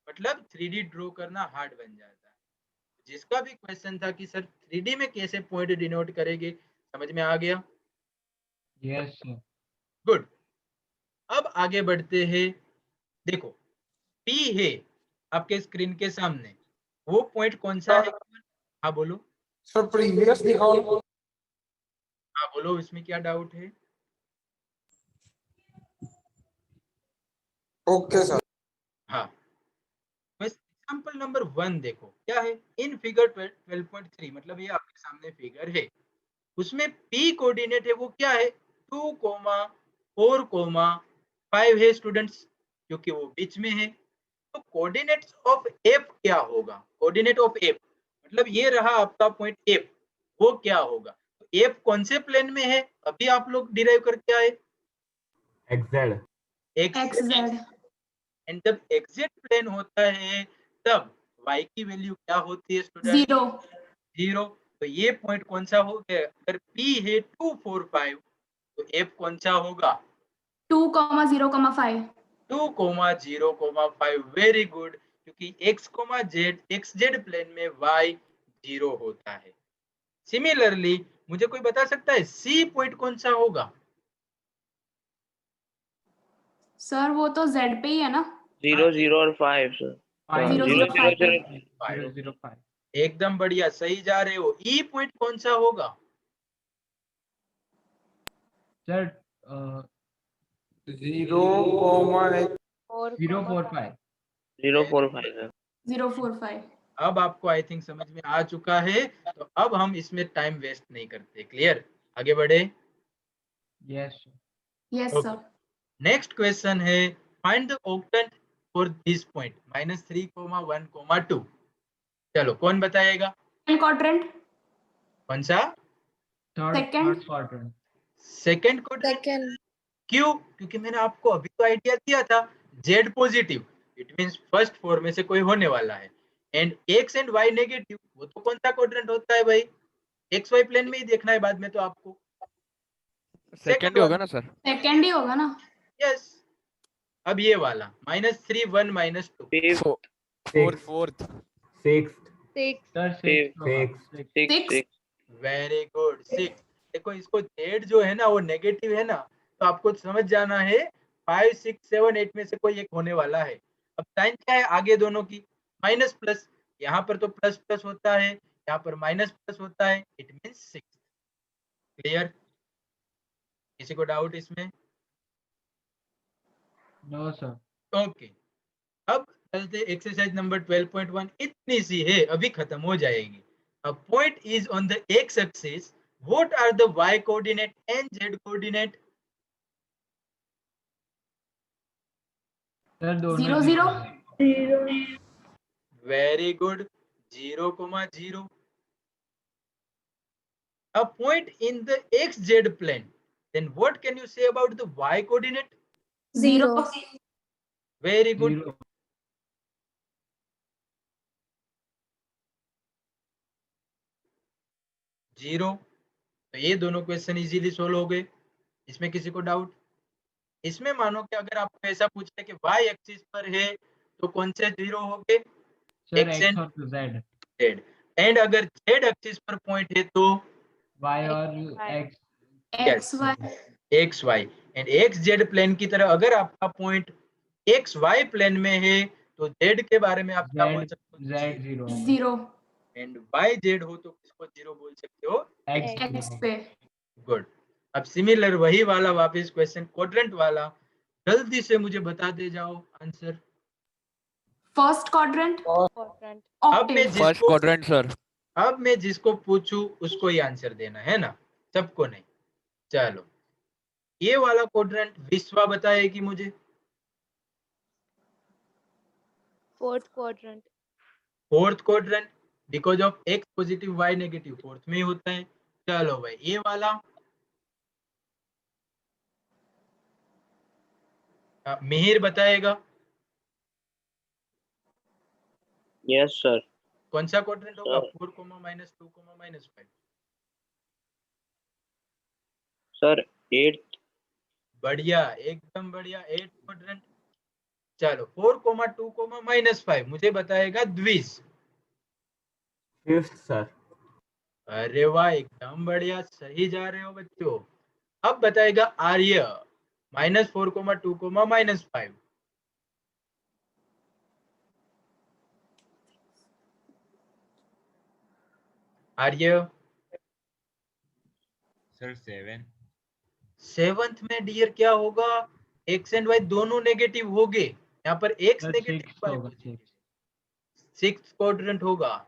मतलब 3D ड्रॉ करना हार्ड बन जाता है। जिसका भी क्वेश्चन था कि सर 3D में कैसे पॉइंट डिनोट करेंगे, समझ में आ गया? yes sir. गुड। अब आगे बढ़ते हैं। देखो P है आपके स्क्रीन के सामने, वो पॉइंट कौन सा है? हाँ बोलो। सर प्रीवियस दिखाओ। हाँ बोलो, इसमें क्या डाउट है? Okay sir. हाँ, एग्जाम्पल नंबर 1 देखो क्या है। इन फिगर 12.3 मतलब ये आपके सामने फिगर है, उसमें P कोऑर्डिनेट है वो क्या है? 2, 4, 5 है स्टूडेंट्स, क्योंकि वो बीच में है। तो कोऑर्डिनेट्स ऑफ एफ क्या होगा? कोऑर्डिनेट ऑफ एफ मतलब ये रहा आपका पॉइंट एफ, वो क्या होगा? तो एफ कौन से प्लेन में है? अभी आप लोग डिराइव करके आए XZ. X, XZ. एंड जब एग्जैक्ट प्लेन होता है तब y की वैल्यू क्या होती है स्टूडेंट? 0. 0। तो ये पॉइंट कौन सा हो गया? अगर P है 2 4 5 तो F कौन सा होगा? 2, 0, 5. 2, 0, 5। वेरी गुड, क्योंकि x, z xz प्लेन में y 0 होता है। सिमिलरली मुझे कोई बता सकता है C पॉइंट कौन सा होगा? सर वो तो Z पे ही है ना? 0 0 और 5 सर। 0, 0 0, 0 5. 0 005 एकदम बढ़िया, सही जा रहे हो। E पॉइंट कौन सा होगा? Sir 045 0 4 5 sir. 0, 4, 5. अब आपको आई थिंक समझ में आ चुका है, तो अब हम इसमें टाइम वेस्ट नहीं करते। क्लियर? आगे बढ़े। Yes Yes, Okay. sir. Next question है find the octant for this point -3, 1, 2। चलो कौन बताएगा? Second quadrant. कौन सा? Second. Quadrant second quadrant. क्यों? क्योंकि मैंने आपको अभी तो आइडिया दिया था, Z positive it means first four में से कोई होने वाला है, and X and Y negative, वो तो कौन सा क्वाड्रेंट होता है भाई? एक्स वाई प्लेन में ही देखना है बाद में तो आपको। सेकंड ही होगा ना सर? Second ही होगा ना? यस। अब ये वाला -3, 1, -2। 5 फोर्थ 6th. Sir Six. 6 होगा 6 Six. 6 very good, 6। देखो इसको जेड जो है ना वो नेगेटिव है ना, तो आपको समझ जाना है 5, 6, 7, 8 में से कोई एक होने वाला है। अब साइन क्या है आगे दोनों की? Minus plus. यहाँ पर तो प्लस प्लस होता है, यहाँ पर माइनस प्लस होता है, इट मींस 6। क्लियर? किसी को डाउट इसमें? No sir okay. अब चलते एक्सरसाइज नंबर 12.1। इतनी सी है, अभी खत्म हो जाएगी। A point is on the x axis. What are the y coordinate and z coordinate? Sir दोनों 0, 0 0. Very good. 0, 0. A point in the xz plane. Then what can you say about the y coordinate? 0. Very good. 0 0। तो ये दोनों क्वेश्चन इजीली सोल्व हो गए। इसमें किसी को डाउट? इसमें मानो कि अगर आपको ऐसा पूछे कि y एक्सिस पर है तो कौन से 0 हो गए? सर x x एंड और z z। एंड अगर z एक्सिस पर पॉइंट है तो y और x Yes. XY. X Y. And X Z plane की तरह अगर आपका पॉइंट एक्स वाई प्लेन में है तो जेड के बारे में आप क्या बोल z सकते हो? z 0 होगा 0. एंड वाई जेड हो तो किसको 0 बोल सकते हो? x X 0 पे. गुड। अब सिमिलर वही वाला वापस क्वेश्चन क्वाड्रेंट वाला, जल्दी से मुझे बता दे जाओ आंसर। First quadrant. अब मैं Octave. फर्स्ट जिसको क्वाड्रेंट सर। अब मैं जिसको पूछूं उसको ही आंसर देना है ना, सबको नहीं। चलो ये वाला क्वाड्रेंट विश्वा बताएगी मुझे। Fourth quadrant, because of X positive Y negative fourth में ही होता है। चलो भाई ये वाला मिहिर बताएगा यस सर। कौन सा क्वाड्रेंट होगा? सर 4, -2, -5। सर 8 बढ़िया, एकदम बढ़िया, 8 क्वाड्रेंट। चलो 4, 2, -5 मुझे बताएगा द्विज। 5th, sir. अरे वाह, एकदम बढ़िया, सही जा रहे हो बच्चों। अब बताएगा आर्य -4, 2, -5। आर्य सर 7। सेवंथ में डियर क्या होगा? एक्स एंड वाई दोनों नेगेटिव हो गए, यहाँ पर एक्स सर नेगेटिव 6 वाई होगा पॉजिटिव। 6 सिक्स क्वाड्रेंट होगा।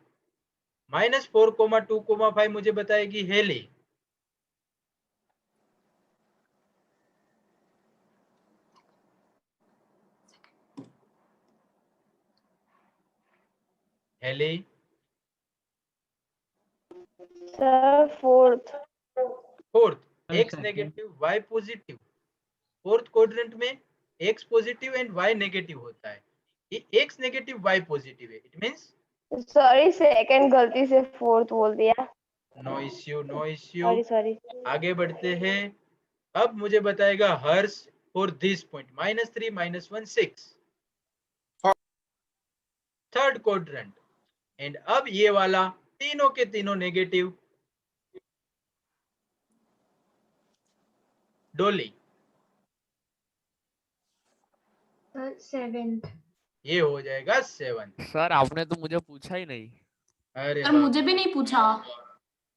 -4, 2, 5 मुझे बताएगी Heli. Heli Sir, fourth. Fourth, Sir, X second. Negative Y positive. Fourth quadrant में X positive and Y negative होता है, ये एक्स नेगेटिव वाई पॉजिटिव है, इट मींस Sorry, second गलती से fourth बोल दिया. No issue no issue. Sorry, sorry. आगे बढ़ते हैं। अब मुझे बताएगा Harsh for this point -3 -1 6 third quadrant, and अब ये वाला तीनों के तीनों नेगेटिव। डोली सेवेंथ। ये हो जाएगा 7। सर आपने तो मुझे पूछा ही नहीं। अरे सर मुझे भी नहीं पूछा।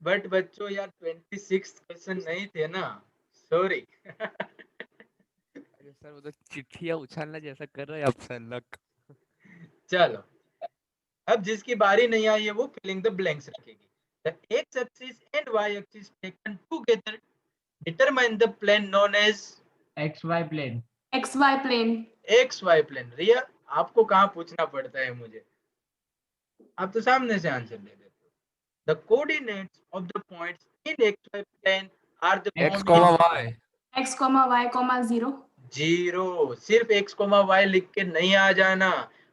बट बच्चों यार 26 क्वेश्चन नहीं थे ना, सॉरी। अरे सर वो तो चिट्ठियां उछालना जैसा कर रहे हैं आप सर लक। चलो, अब जिसकी बारी नहीं आई है वो फिलिंग द ब्लैंक्स रखेगी। The X axis and Y axis taken together determine the plane known as XY plane. XY plane. X Y plane. Riya आपको कहाँ पूछना पड़ता है मुझे, आप तो सामने से आंसर दे देते हो। The coordinates of the points in X Y plane are the X comma Y. X, Y, 0। 0, सिर्फ एक्स कोमा वाई लिख के नहीं आ जाना।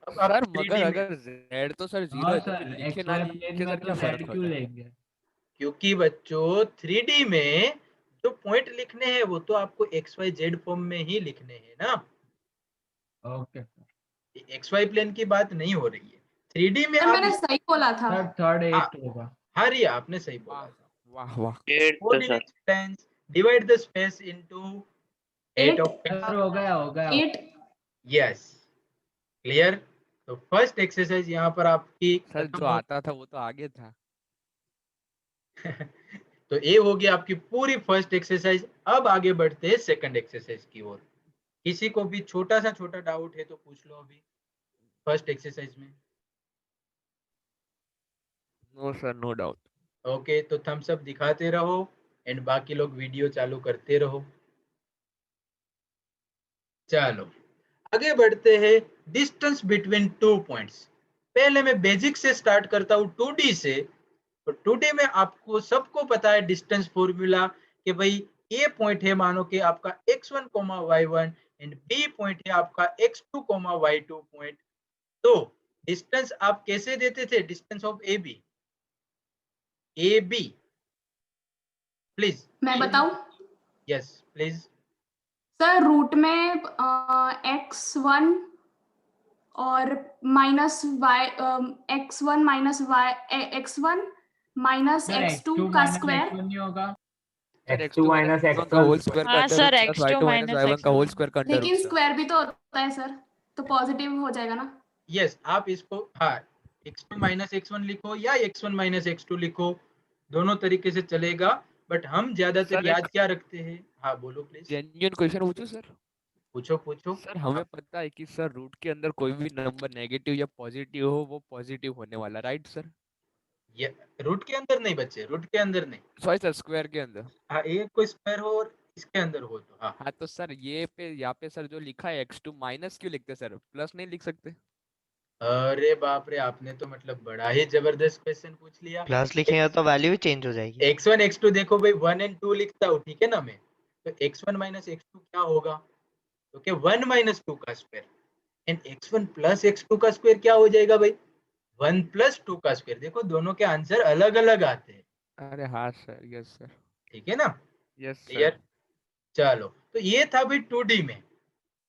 अब आप सर 3D मगर में, अगर z तो सर 0 हाँ है तो सर, फिर लिखे XY ना प्लेन लिखे में सर तो क्या Z फर्क क्यों होता है? लेंगे? क्योंकि बच्चों 3D में जो पॉइंट लिखने हैं वो तो आपको एक्स वाई जेड फॉर्म में ही लिखने हैं ना, ओके एक्स वाई प्लेन की बात नहीं हो रही है। 3D में सर आप मैंने सही बोला था। सर, थर्ड हाँ, 8 होगा। हाँ रिया आपने सही बोला वाह था। वाह वाह। 8 sir. Coordinate planes divide the space into 8 of sir हो गया 8। Yes, clear. तो फर्स्ट एक्सरसाइज यहाँ पर आपकी सर खत्म जो हो। आता था वो तो आगे था। तो ये होगी आपकी पूरी फर्स्ट एक्सरसाइज। अब आगे बढ़ते हैं सेकंड एक्सरसाइज की ओर। किसी को भी छोटा सा छोटा डाउट है तो पूछ लो अभी फर्स्ट एक्सरसाइज में। No sir no doubt. Okay, तो थम्स अप दिखाते रहो एंड बाकी लोग वीडियो चालू करते रहो। चलो आगे बढ़ते हैं। Distance between two points. पहले मैं बेसिक से स्टार्ट करता हूँ 2D से। तो 2D में आपको सबको पता है डिस्टेंस फॉर्मूला कि भाई ए पॉइंट है मानो कि आपका x1 y1 and B point है आपका x2 y2 पॉइंट। तो डिस्टेंस आप कैसे देते थे, distance of A B please. मैं बताऊं? Yes please. सर रूट में x1 और -y, x1 x1 minus sir x2 x2 का माइनस स्क्वायर। x1 नहीं होगा? x2 minus का x1 होल स्क्वायर का हाँ under sir, root plus x2 y2 minus minus y1 का होल x1। स्क्वायर का अंडर लेकिन रूट। स्क्वायर भी तो होता है सर, तो पॉजिटिव हो जाएगा ना। यस आप इसको हाँ x2 माइनस x1 लिखो या x1 माइनस x2 लिखो, दोनों तरीके से चलेगा। बट हम ज्यादातर सर याद एक क्या रखते हैं। हाँ बोलो प्लीज। जेन्युइन क्वेश्चन पूछूं सर? पूछो पूछो। सर हमें पता है कि सर रूट के अंदर कोई भी नंबर नेगेटिव या पॉजिटिव हो वो पॉजिटिव होने वाला, राइट सर? ये रूट के अंदर नहीं बच्चे, रूट के अंदर नहीं। सॉरी सर, स्क्वायर के अंदर। हाँ एक कोई स्क्वायर हो और इसके अंदर हो तो हाँ। हाँ तो सर ये पे यहाँ पे सर जो लिखा है x2 माइनस क्यों लिखते सर, प्लस नहीं लिख सकते? अरे बाप रे, आपने तो मतलब बड़ा ही जबरदस्त क्वेश्चन पूछ लिया। प्लस लिखेंगे तो वैल्यू भी चेंज हो जाएगी। x1 x2 देखो भाई 1 एंड 2 लिखता हूँ ठीक है ना मैं, तो x1 माइनस x2 क्या होगा, तो क्या 1 माइनस 2 का square and x1 plus x2 का स्क्वायर क्या हो जाएगा भाई 1 प्लस 2 का स्क्वायर। देखो दोनों के आंसर अलग अलग आते हैं। अरे हाँ सर, यस सर। ठीक है ना, यस क्लियर। सर। चलो तो ये था भाई 2D में।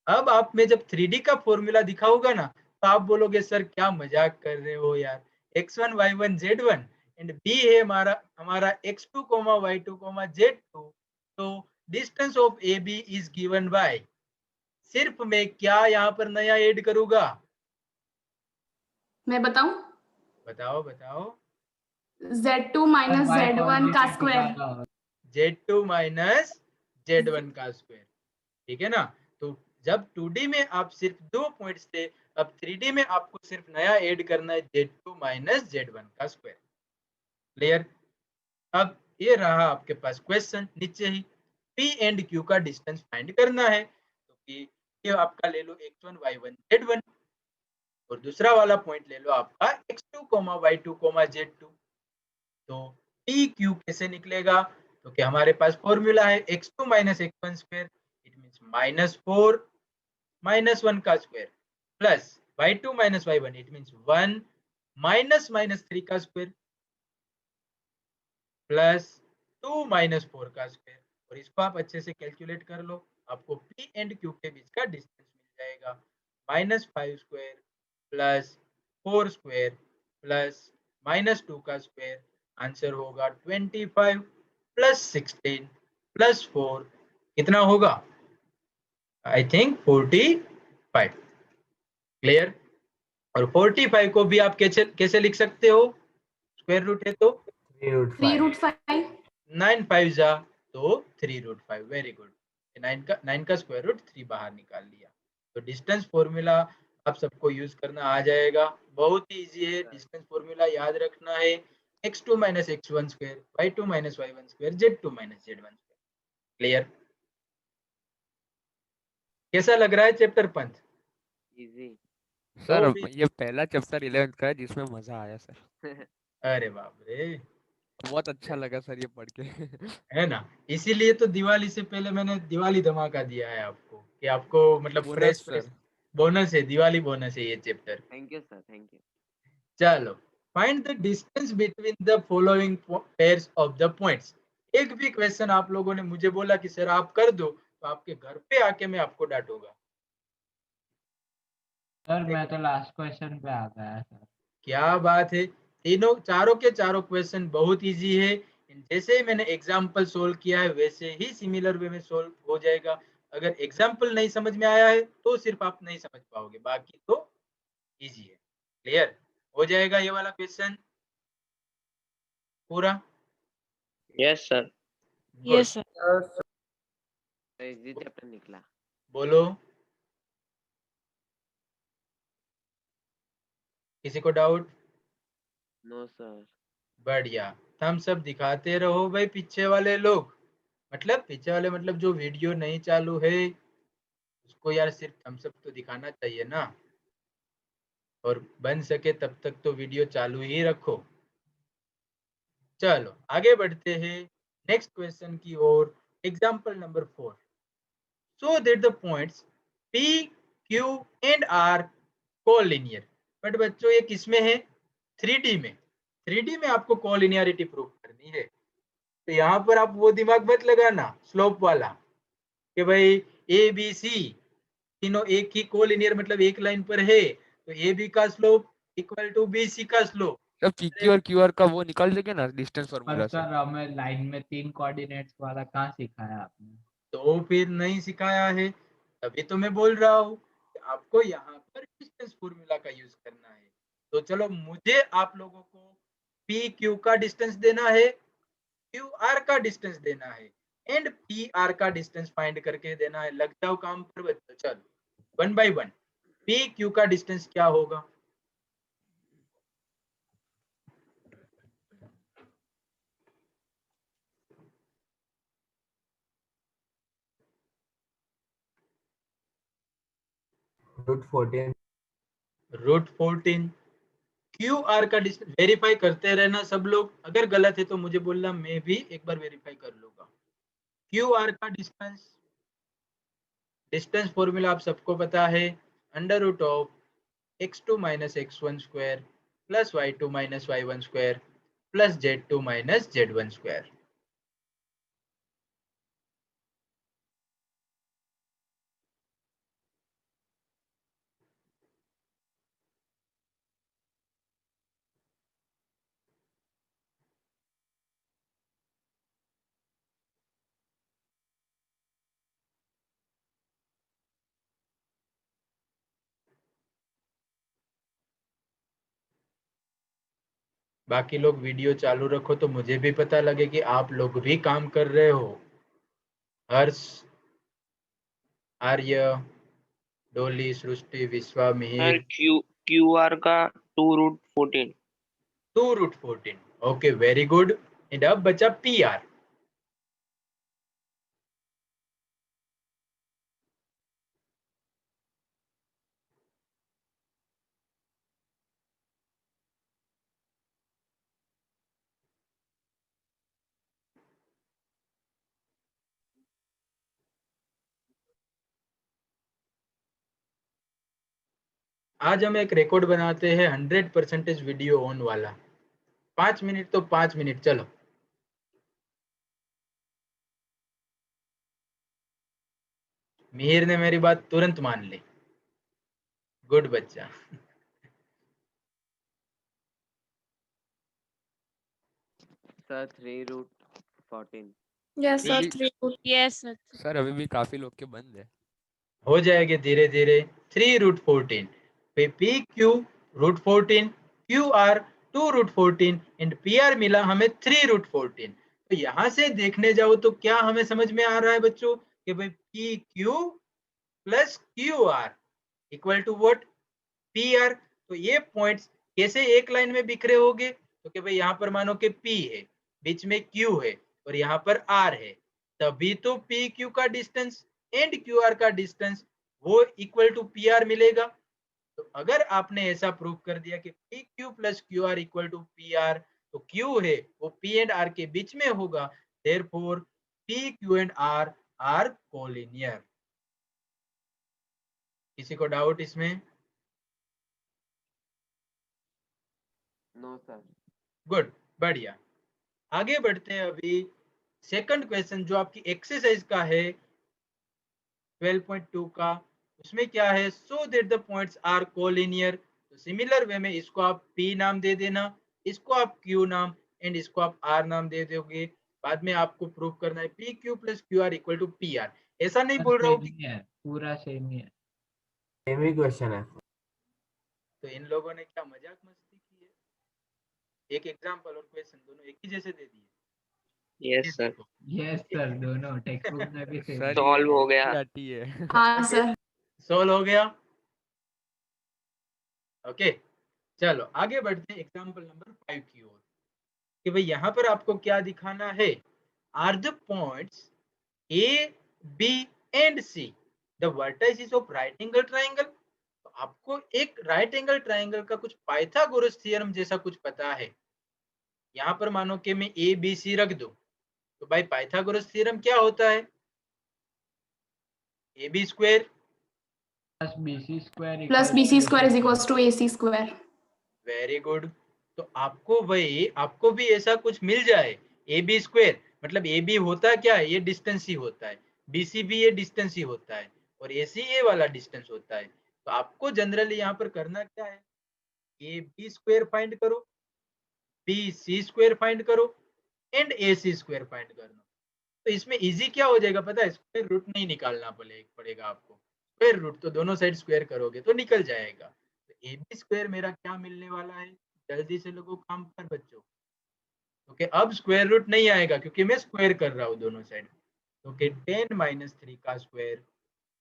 अब आप में जब 3D का फॉर्मूला दिखाऊंगा ना तो आप बोलोगे सर क्या मजाक कर रहे हो यार, x1 y1 z1 and b है हमारा x2 y2 z2, तो distance of AB is given by, सिर्फ मैं क्या यहाँ पर नया ऐड करूंगा, मैं बताऊं? बताओ बताओ। Z2 माइनस Y Z1 का कोऑर्डिनेट स्क्वायर। निकालना होगा। z2 माइनस z1 का स्क्वायर, ठीक है ना। तो जब 2D में आप सिर्फ दो पॉइंट्स थे, अब 3D में आपको सिर्फ नया ऐड करना है z2 माइनस z1 का स्क्वायर। क्लियर। अब ये रहा आपके पास क्वेश्चन, नीचे ही P एंड Q का डिस्टेंस फाइंड करना है। तो कि ये आपका ले लो x1 y1 z1, और दूसरा वाला पॉइंट ले लो आपका x2, y2, z2। तो पी क्यू कैसे निकलेगा? तो क्या हमारे पास फॉर्मूला है x2 minus x1 square, it means -4 -1 का square, plus y2 minus y1, it means 1 minus -3 का स्क्वायर, प्लस 2 माइनस 4 का स्क्वायर। और इसको आप अच्छे से कैलकुलेट कर लो, आपको पी एंड क्यू के बीच का डिस्टेंस मिल जाएगा। -5 स्क्वायर प्लस 4 स्क्वायर प्लस -2 का स्क्वायर, आंसर होगा 25 प्लस 16 प्लस 4, कितना होगा? I think 45। क्लियर? और 45 को भी आप कैसे कैसे लिख सकते हो? स्क्वायर रूट है तो 3√5। 9 5 जा तो 3√5। Very good. 9 का स्क्वायर रूट 3 बाहर निकाल लिया। तो डिस्टेंस फॉर्मूला आप सबको यूज करना आ जाएगा, बहुत ही इजी है। डिस्टेंस फॉर्मूला याद रखना है x2 minus x1 square, y2 minus y1 square, z2 minus z1 square. Clear? कैसा लग रहा है चैप्टर पंथ? इजी। सर भी ये पहला चैप्टर 11th का है जिसमें मजा आया सर। अरे बाप रे, बहुत अच्छा लगा सर ये पढ़ के। है ना? इसीलिए तो दिवाली से पहले मैंने दिवाली धमाका दिया है आपको, कि आपको मतलब बोनस फ्रेश सर। बोनस है, दिवाली बोनस है ये chapter. Thank you sir, thank you. चलो, find the distance between the following pairs of the points. एक भी क्वेश्चन आप लोगों ने मुझे बोला कि सर आप कर दो, तो आपके घर पे आके मैं आपको डांटूंगा। सर मैं तो लास्ट क्वेश्चन पे आ गया सर। क्या बात है, तीनों चारों के चारों क्वेश्चन बहुत इजी है। जैसे ही मैंने एग्जाम्पल सोल्व किया है वैसे ही सिमिलर वे में सोल्व हो जाएगा। अगर एग्जाम्पल नहीं समझ में आया है तो सिर्फ आप नहीं समझ पाओगे, बाकी तो इजी है। क्लियर हो जाएगा ये वाला क्वेश्चन पूरा? Yes sir. Good. Easy chapter निकला। बोलो, किसी को डाउट? No sir. बढ़िया, थम्स अप दिखाते रहो भाई पीछे वाले लोग। मतलब पीछे वाले मतलब जो वीडियो नहीं चालू है उसको यार सिर्फ थम्स अप तो दिखाना चाहिए ना। और बन सके तब तक तो वीडियो चालू ही रखो। चलो आगे बढ़ते हैं नेक्स्ट क्वेश्चन की ओर। Example number 4, so that the points P, Q and R collinear. But बच्चों ये किसमें है? 3D में। 3D में आपको कोलिनियरिटी प्रूव करनी है, तो यहाँ पर आप वो दिमाग मत लगाना स्लोप वाला कि भाई ए बी सी तीनों एक ही कोलिनियर मतलब एक लाइन पर है, तो ए बी का slope equal to B C का स्लोप। सर पीक्यू और क्यूआर का वो निकाल देंगे ना डिस्टेंस पर फार्मूला से। सर हमें लाइन में 3 कोऑर्डिनेट्स वाला कहाँ सिखाया आपने? तो फिर नहीं सिखाया है, तभी तो मैं बोल रहा हूँ कि आपको यहाँ पर डिस्टेंस फॉर्मूला का यूज करना है। तो चलो मुझे आप लोगों को पी क्यू का डिस्टेंस देना है, क्यू आर का डिस्टेंस देना है, एंड पी आर का डिस्टेंस फाइंड करके देना है। लग जाओ काम पर बच्चों। चलो 1 बाय 1। पी क्यू का डिस्टेंस क्या होगा? √14। √14। क्यू आर का डिस्टेंस वेरीफाई करते रहना सब लोग, अगर गलत है तो मुझे बोलना, मैं भी एक बार वेरीफाई कर लूंगा। क्यू आर का डिस्टेंस, डिस्टेंस फॉर्मूला आप सबको पता है, √(x2 - x1) square plus y2 - y1 square plus z2 - z1 square. बाकी लोग वीडियो चालू रखो तो मुझे भी पता लगे कि आप लोग भी काम कर रहे हो। हर्ष, आर्य, डोली, सृष्टि, विश्वा, सर मिहिर। क्यू आर का 2√14। 2√14। Okay very good. एंड अब बचा पी आर। आज हम एक रिकॉर्ड बनाते हैं 100% वीडियो ऑन वाला। 5 मिनट तो 5 मिनट, चलो। मिहिर ने मेरी बात तुरंत मान ली, गुड बच्चा। सर 3√14। Yes, sir. अभी 3 root. Yes, sir. सर अभी भी काफी लोग के बंद है। हो जाएंगे धीरे धीरे। 3√14 पे PQ √14, QR 2√14 एंड PR मिला हमें 3√14। तो यहाँ से देखने जाओ तो क्या हमें समझ में आ रहा है बच्चों कि भाई PQ plus QR equal to what? PR। तो ये पॉइंट्स कैसे एक लाइन में बिखरे होंगे? तो कि भाई यहाँ पर मानो कि P है, बीच में Q है और यहाँ पर R है, तभी तो PQ का डिस्टेंस एंड QR का डिस्टेंस वो इक्वल टू PR मिलेगा। तो अगर आपने ऐसा प्रूव कर दिया कि PQ plus QR equal to PR, तो Q है वो P एंड R के बीच में होगा, therefore PQ and R are collinear. किसी को डाउट इसमें? No sir. गुड, बढ़िया। आगे बढ़ते हैं। अभी सेकंड क्वेश्चन जो आपकी एक्सरसाइज का है 12.2 का, उसमें क्या है? So that the points are collinear. तो सिमिलर वे में इसको आप P नाम दे देना, इसको आप Q नाम एंड इसको आप R नाम दे दोगे। बाद में आपको प्रूव करना है PQ plus QR equal to PR। ऐसा नहीं बोल रहा हूँ कि पूरा सेम ही है। सेम ही क्वेश्चन है। तो इन लोगों ने क्या मजाक मस्ती की है? एक एग्जांपल और क्वेश्चन दोनों एक ही जैसे दे दिए। Yes sir. यस सर, दोनों टेक्स्ट बुक में भी सेम। सर Solve हो गया। आती है। हाँ सर। सॉल्व हो गया। ओके, चलो आगे बढ़ते हैं एग्जांपल नंबर 5 की ओर। कि भाई यहाँ पर आपको क्या दिखाना है? Are the points A, B and C the vertices of right angle triangle. तो आपको एक राइट एंगल ट्राइंगल का कुछ पाइथागोरस थ्योरम जैसा कुछ पता है। यहाँ पर मानो कि मैं A, B, C रख दूं, तो भाई पाइथागोरस थ्योरम क्या होता है? AB square plus BC square Plus BC square is equals to AC square. Very good. तो आपको भाई आपको भी ऐसा कुछ मिल जाए AB स्क्वायर, मतलब AB होता क्या है? ये डिस्टेंस ही होता है, BC भी ये डिस्टेंस ही होता है और AC ये वाला डिस्टेंस होता है। तो आपको जनरली यहाँ पर करना क्या है? AB स्क्वायर फाइंड करो, BC स्क्वायर फाइंड करो एंड AC स्क्वायर फाइंड करना। तो इसमें इजी क्या हो जाएगा पता है? स्क्वायर रूट नहीं निकालना पड़ेगा आपको। स्क्वायर रूट तो दोनों साइड स्क्वायर करोगे तो निकल जाएगा। तो AB स्क्वायर मेरा क्या मिलने वाला है? जल्दी से लोगों काम पर बच्चों। ओके, अब स्क्वायर रूट नहीं आएगा क्योंकि मैं स्क्वायर कर रहा हूँ दोनों साइड। ओके, 10 - 3 का स्क्वायर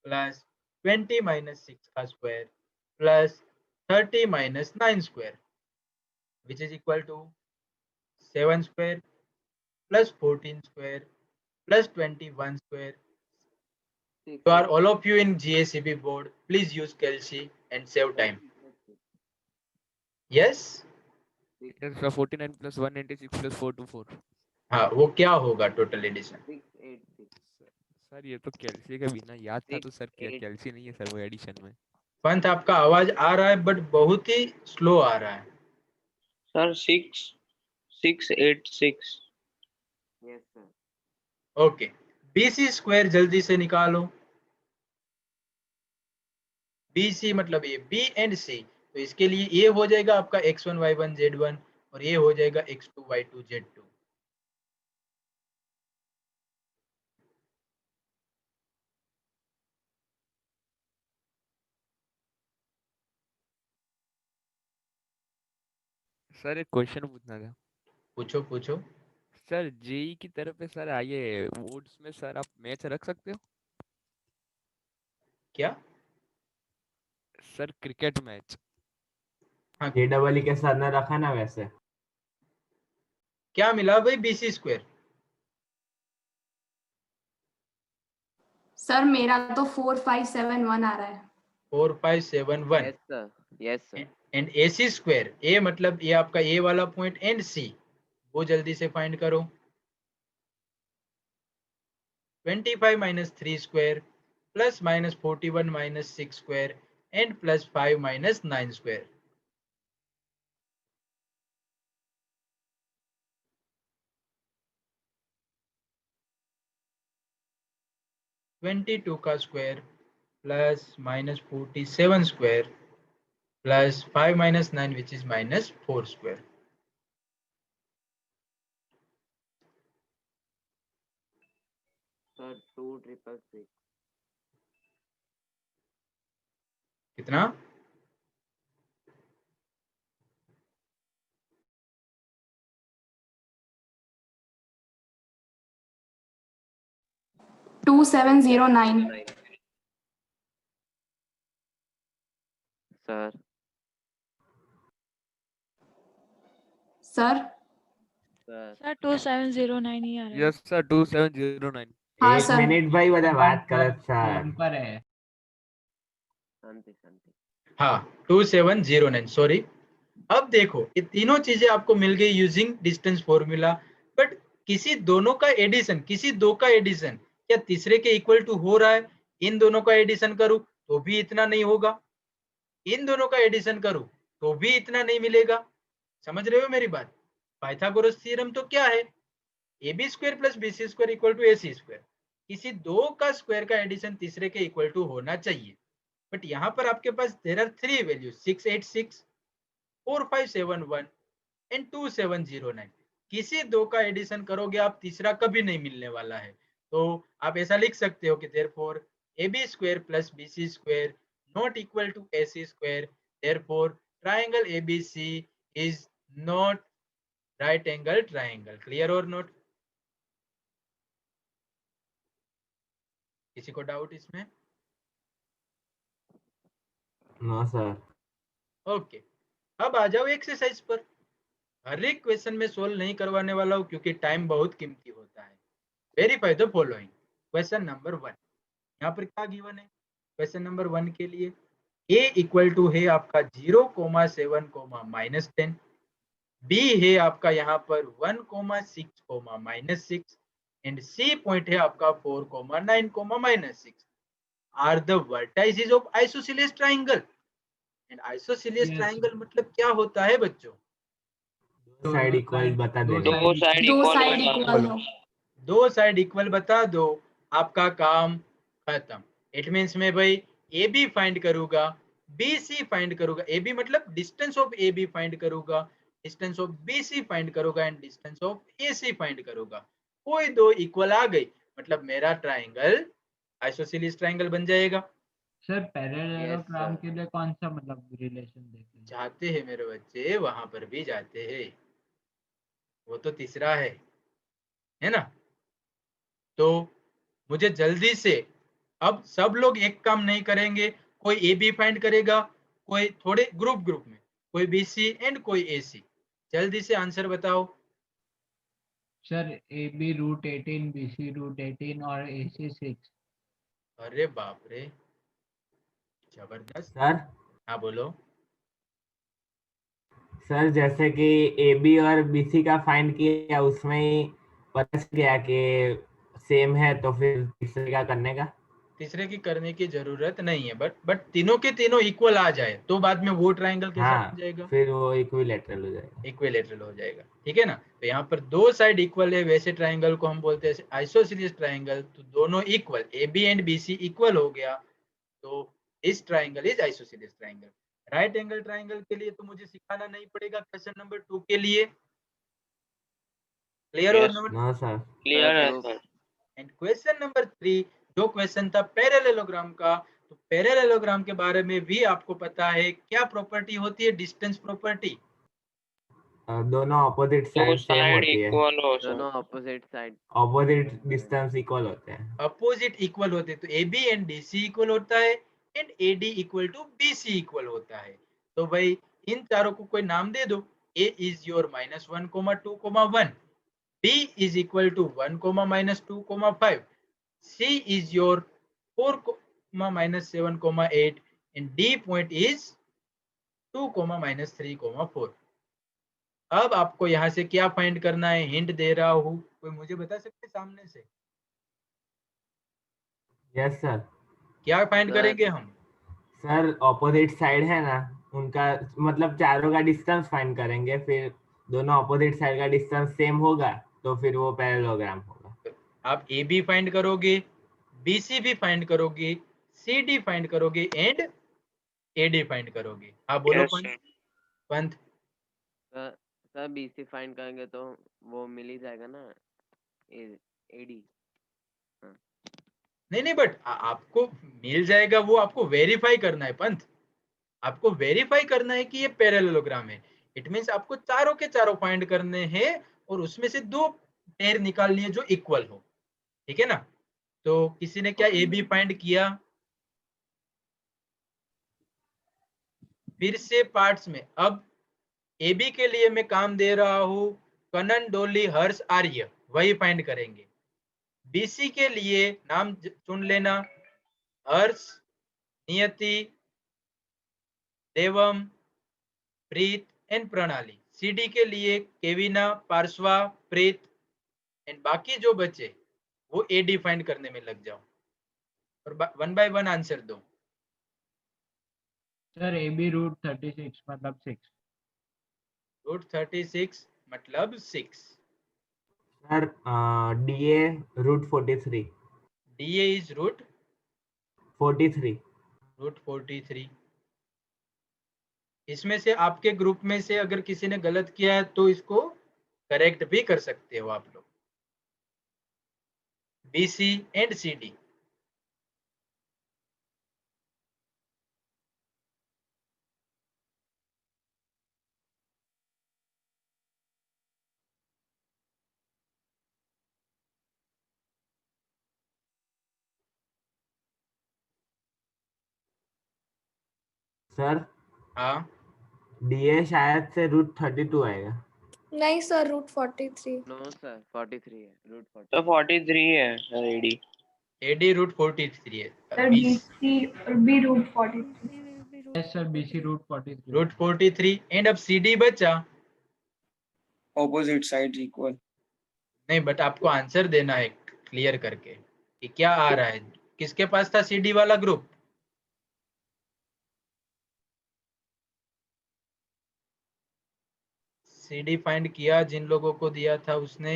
प्लस 20 - 6 का square plus 30 - 9 square which is equal to 7 square plus 14 square plus 21 square. You are all of you in GACB board. Please use Calci and save time. Yes? Yes, sir, 49 plus 196 plus 424। हाँ, वो क्या होगा टोटल एडिशन? 686। सर ये तो कैल्सी के बिना याद था तो सर क्या 6, 8। कैल्सी नहीं है सर वो एडिशन में। पंथ आपका आवाज आ रहा है बट बहुत ही स्लो आ रहा है। Sir 686। Yes sir. Okay, BC square जल्दी से निकालो। BC मतलब ये B एंड C, तो इसके लिए ये हो जाएगा आपका x1 y1 z1 और ये हो जाएगा x2 y2 z2। सर एक क्वेश्चन पूछना था। पूछो पूछो। सर जेई की तरफ है सर, आइए वोट्स में सर आप मैच रख सकते हो क्या? Sir cricket match. हाँ, JEE के साथ ने रखा ना वैसे। क्या मिला भाई? BC square. सर मेरा तो 4571 आ रहा है। 4571 yes sir. Yes sir. And AC square, A मतलब ये आपका A वाला पॉइंट एंड C, वो जल्दी से फाइंड करो। 25 - 3 square plus -41 - 6 square and plus 5 minus 9 square. (22 का square plus minus 47 square plus 5 minus 9 which is minus 4 square. Sir 2,666. कितना? Two 2709. Sir sir sir sir 2709 ही आ रहा है. Yes sir 2709. हाँ एक सर. मिनट भाई बता बात कर फोन सर। पर है. शांति शांति. हाँ 2709 सॉरी. अब देखो ये तीनों चीजें आपको मिल गई यूजिंग डिस्टेंस फॉर्मूला, बट किसी दोनों का एडिशन, किसी दो का एडिशन क्या तीसरे के इक्वल टू हो रहा है? इन दोनों का एडिशन करूं तो भी इतना नहीं होगा, इन दोनों का एडिशन करूं तो भी इतना नहीं मिलेगा. समझ रहे हो मेरी बात? पाइथागोरस थ्योरम तो क्या है? ab square plus bc square equal to ac square. किसी दो का स्क्वायर का एडिशन तीसरे के इक्वल टू होना चाहिए, बट यहाँ पर आपके पास there are three values 686, 4571 and 2709. किसी दो का एडिशन करोगे आप तीसरा कभी नहीं मिलने वाला है. तो आप ऐसा लिख सकते हो कि therefore ab square plus bc square not equal to ac square, therefore triangle abc is not right angle triangle. Clear और नॉट? किसी को डाउट इसमें? No sir. ओके. अब आ जाओ एक्सरसाइज पर. हर एक क्वेश्चन में सोल्व नहीं करवाने वाला हूँ क्योंकि टाइम बहुत कीमती होता है. Verify the following. Question number 1 यहाँ पर क्या गिवन है? क्वेश्चन नंबर 1 के लिए a इक्वल टू है आपका 0,7, -10. b है आपका यहाँ पर 1,6, -6 एंड c पॉइंट है आपका 4,9, -6. Are the vertices of isosceles triangle. And isosceles Yes. Triangle मतलब क्या होता है बच्चों? साइड इक्वल बता दे. दो साइड इक्वल हो. दो साइड इक्वल बता दो, आपका काम खत्म. इट मींस मैं भाई ए बी फाइंड करूंगा, बी सी फाइंड करूंगा. ए बी मतलब distance of A B find करूंगा, distance of B C find करूंगा and distance of A C find करूंगा. कोई दो इक्वल आ गई मतलब मेरा ट्रायंगल आइसोसेलेस ट्रायंगल बन जाएगा. Sir parallelogram sir. के लिए कौन सा मतलब रिलेशन देखें? जाते हैं मेरे बच्चे, वहां पर भी जाते हैं. वो तो तीसरा है ना? तो मुझे जल्दी से, अब सब लोग एक काम नहीं करेंगे. कोई ए बी फाइंड करेगा, कोई थोड़े ग्रुप में, कोई बी सी एंड कोई ए सी. जल्दी से आंसर बताओ. Sir A B √18, B C √18 और ए सी 6. अरे बाप रे, जबरदस्त. सर हाँ बोलो. सर जैसे कि ए बी और बी सी का फाइंड किया उसमें ही पता चल गया कि सेम है, तो फिर तीसरे का करने का. तीसरे की करने की जरूरत नहीं है, बट तीनों के तीनों इक्वल आ जाए तो बाद में वो ट्रायंगल कैसा बन जाएगा? फिर वो इक्विलैटरल हो जाएगा. इक्विलैटरल हो जाएगा. ठीक है ना? तो यहाँ पर दो साइड इक्वल है, वैसे ट्रायंगल को हम बोलते हैं आइसोसेलेस ट्रायंगल. तो दोनों equal, A B and B C equal हो गया, तो इस triangle is isosceles triangle. Right angle triangle के लिए तो मुझे सिखाना नहीं पड़ेगा. क्वेश्चन नंबर 2 के लिए क्लियर और नॉट? No sir. क्लियर है सर. एंड क्वेश्चन नंबर 3 जो क्वेश्चन था पैरेललोग्राम का, तो पैरेललोग्राम के बारे में भी आपको पता है क्या प्रॉपर्टी होती है? Distance property. दोनों ऑपोजिट साइड सेम होती है. दोनों opposite side opposite distance equal होते हैं. अपोजिट इक्वल होते हैं, तो A B and D C equal होता है and A D equal to B C equal होता है. तो भाई इन चारों को कोई नाम दे दो. A is your -1, 2, 1. B is equal to 1, -2, 5. C is your 4, -7, 8 and D point is 2, -3, 4. अब आपको यहाँ से क्या फाइंड करना है? हिंट दे रहा हूँ, कोई मुझे बता सकते सामने से यस सर. क्या फाइंड सर। करेंगे हम? सर ऑपोजिट साइड है ना उनका, मतलब चारों का डिस्टेंस फाइंड करेंगे, फिर दोनों ऑपोजिट साइड का डिस्टेंस सेम होगा तो फिर वो पैरेललोग्राम होगा। आप ए बी फाइंड करोगे, बी सी भी फाइंड करोगे, सी डी फाइंड करोगे एंड ए डी फाइंड करोगे। हाँ बोलो पंथ। सर BC फाइंड करेंगे तो वो मिल ही जाएगा ना, AD। नहीं बट आपको मिल जाएगा, वो आपको वेरीफाई करना है पंथ। आपको वेरीफाई करना है कि ये पैरेललोग्राम है। इट मींस आपको चारों के चारों फाइंड करने हैं और उसमें से 2 पेयर निकालनी है जो इक्वल हो। ठीक है ना? तो किसी ने क्या ए बी फाइंड किया? फिर से पार्ट्स में। अब ए बी के लिए मैं काम दे रहा हूं कनन, डोली, हर्ष, आर्य, वही फाइंड करेंगे। बीसी के लिए नाम चुन लेना, हर्ष, नियति, देवम, प्रीत एंड प्रणाली। सीडी के लिए केविना, पार्श्वा, प्रीत एंड बाकी जो बचे वो ए डी फाइंड करने में लग जाओ और 1 by 1 आंसर दो। सर ए बी रूट 36 मतलब 6। रूट 36 मतलब 6। Sir DA root 43। DA is root 43। Root 43। इसमें से आपके ग्रुप में से अगर किसी ने गलत किया है तो इसको करेक्ट भी कर सकते हो आप लोग। BC and CD। सर हाँ DA शायद से रूट 32 आएगा। नहीं सर, रूट 43। नो सर 43 है, रूट 43। तो 43 है सर AD। AD रूट 43 है। सर BC भी root 43। Yes sir BC root 43। Root 43 and अब CD बचा। Opposite sides equal. नहीं बट आपको आंसर देना है क्लियर करके कि क्या आ रहा है। किसके पास था CD वाला ग्रुप? CD फाइंड किया जिन लोगों को दिया था उसने।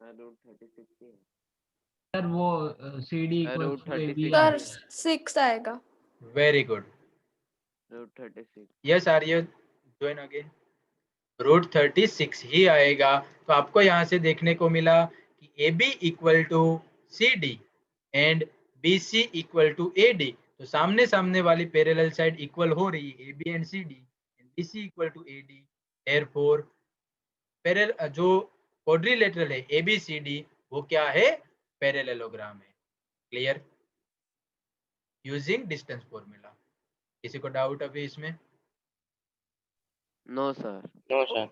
रूट 36 ही है। सर वो CD root equals to AB 36 sir 6 आएगा। Very good. Root 36। Yes Arya join again. Root 36 ही आएगा। तो आपको यहाँ से देखने को मिला कि AB equal to CD and BC equal to AD। तो सामने सामने वाली पैरेलल साइड इक्वल हो रही है AB and CD and BC equal to AD। Therefore parallel जो क्वाड्रिलेटरल है ABCD वो क्या है? पैरेललोग्राम है। क्लियर? Using distance formula. किसी को डाउट अभी इसमें? No sir. No sir.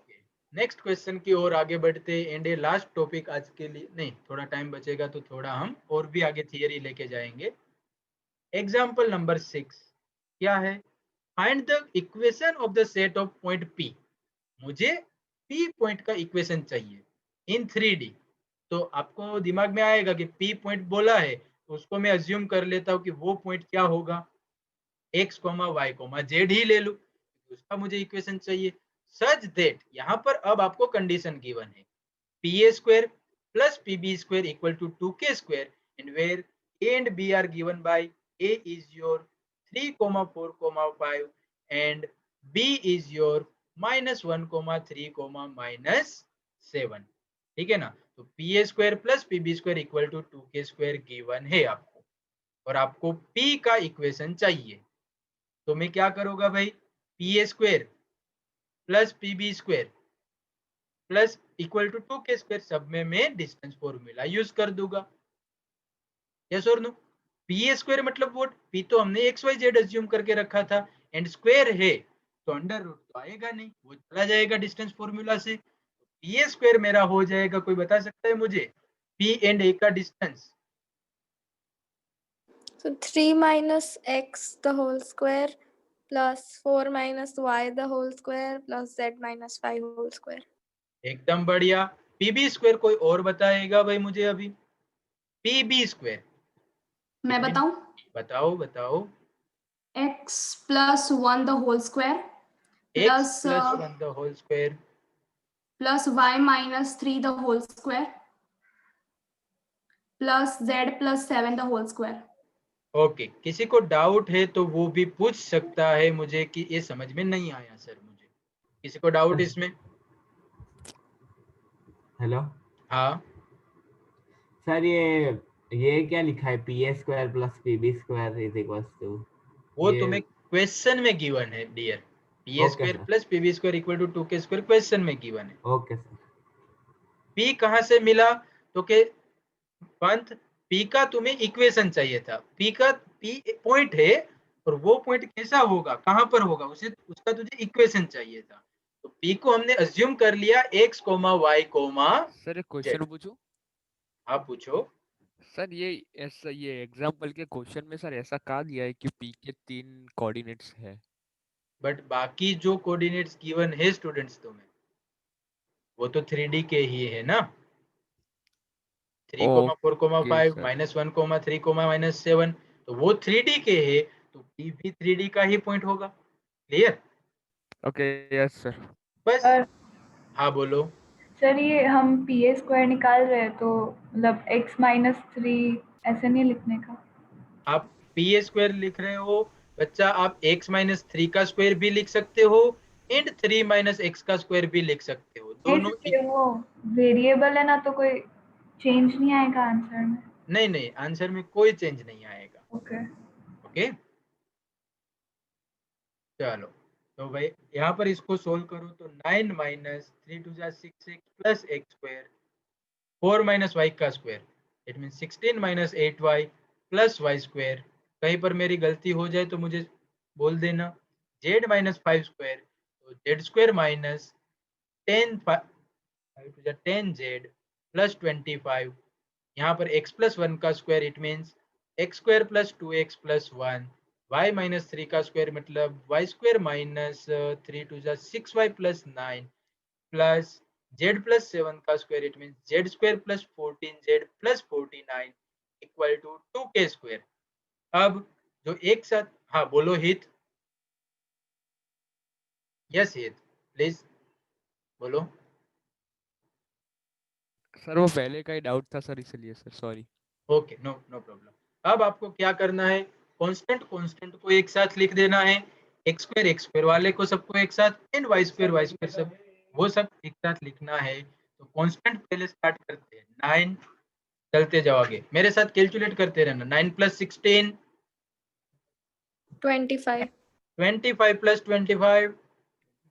Next question की ओर आगे बढ़ते एंड ये लास्ट टॉपिक आज के लिए। नहीं, थोड़ा टाइम बचेगा तो थोड़ा हम और भी आगे थियरी लेके जाएंगे। एग्जाम्पल नंबर 6 क्या है? Find the equation of the set of point P। मुझे P पॉइंट का इक्वेशन चाहिए इन 3D। तो आपको दिमाग में आएगा कि P पॉइंट बोला है तो उसको मैं अज्यूम कर लेता हूँ कि वो पॉइंट क्या होगा, x, y, z ही ले लूं। उसका मुझे इक्वेशन चाहिए सच दैट यहाँ पर अब आपको कंडीशन गिवन है PA square plus PB square equal to 2K square and where A and B are given by A is your 3, 4, 5 and B is your -1, 3, -7। ठीक है ना? तो PA square plus PB square equal to 2K square given है आपको और आपको P का इक्वेशन चाहिए। तो मैं क्या करूंगा भाई? PA square plus PB square plus equal to 2K square, सब में मैं डिस्टेंस फॉर्मूला यूज कर दूंगा। यस और नो? PA स्क्वायर मतलब व्हाट? P तो हमने XYZ अज्यूम करके रखा था एंड स्क्वायर है तो अंडर रूट तो आएगा नहीं, वो चला जाएगा डिस्टेंस फॉर्मूला से। PA स्क्वायर मेरा हो जाएगा, कोई बता सकता है मुझे P एंड A का distance? So 3 minus x the whole square plus 4 minus y the whole square plus z minus 5 whole square. एकदम बढ़िया। PB स्क्वायर कोई और बताएगा भाई मुझे अभी? PB स्क्वायर मैं It means- बताऊं? बताओ x plus 1 the whole square x plus plus 1 the whole square plus y minus 3 the whole square plus z plus 7 the whole square. Okay किसी को डाउट है तो वो भी पूछ सकता है मुझे कि ये समझ में नहीं आया सर मुझे। किसी को डाउट इसमें? हेलो हाँ सर, ये क्या लिखा है? P A square plus P B square is equals to, वो ये तुम्हें क्वेश्चन में गिवन है dear. P A okay square sir, plus P B square equal to 2k square question में गिवन है। Okay sir. पी कहाँ से मिला? तो के पंथ पी का तुम्हें इक्वेशन चाहिए था। पी पॉइंट है और वो पॉइंट कैसा होगा, कहां पर होगा, उसे उसका तुझे इक्वेशन चाहिए था। तो पी को हमने अज्यूम कर लिया x, y, सर एक z। क्वेश्चन पूछूं? हाँ पूछो। सर ये एग्जांपल के क्वेश्चन में सर ऐसा कहा दिया है कि पी के 3 कोऑर्डिनेट्स है। बट बाकी जो कोऑर्डिनेट्स गिवन है स्टूडेंट्स तुम्हें वो तो 3D के ही है ना। 3, 4, 5 सर -1, 3, -7 तो वो 3D के है तो पी भी 3D का ही पॉइंट होगा। क्लियर? Okay yes sir. बस। सर हाँ बोलो। सर ये हम पी ए स्क्वायर निकाल रहे हैं तो मतलब x माइनस 3 ऐसे नहीं लिखने का? आप पी ए स्क्वायर लिख रहे हो बच्चा, आप x -3 का स्क्वायर भी लिख सकते हो एंड 3 - x का स्क्वायर भी लिक सकते हो। दोनों नहीं वो वेरिएबल है ना, तो कोई चेंज नहीं आएगा आंसर में? नहीं आंसर में कोई चेंज नहीं आएगा। ओके ओके चलो तो भाई यहाँ पर इसको सोल्व करो तो 9 - 3 2 6x plus x square 4 - y का square it mean 16 - 8y plus y square. कहीं पर मेरी गलती हो जाए तो मुझे बोल देना। z -5 स्क्वायर तो z square minus 10 10z plus 25। यहाँ पर x प्लस 1 का square it means x square plus 2x plus 1 y minus 3 का स्क्वायर मतलब y square minus 3 2 6y plus 9 plus z plus 7 का square it means z square plus 14z plus 49 equal to 2k square. अब जो एक साथ, हाँ बोलो हित। यस हित प्लीज बोलो। सर वो पहले का ही डाउट था सर, इसलिए sir sorry. Okay no problem. अब आपको क्या करना है, कांस्टेंट को एक साथ लिख देना है। एक्स स्क्वायर वाले को सबको एक साथ एंड वाई स्क्वायर सब वो सब एक साथ लिखना है। तो कांस्टेंट पहले स्टार्ट करते हैं 9, चलते जाओ आगे मेरे साथ कैलकुलेट करते रहना। 9 + 16 25 25 + 25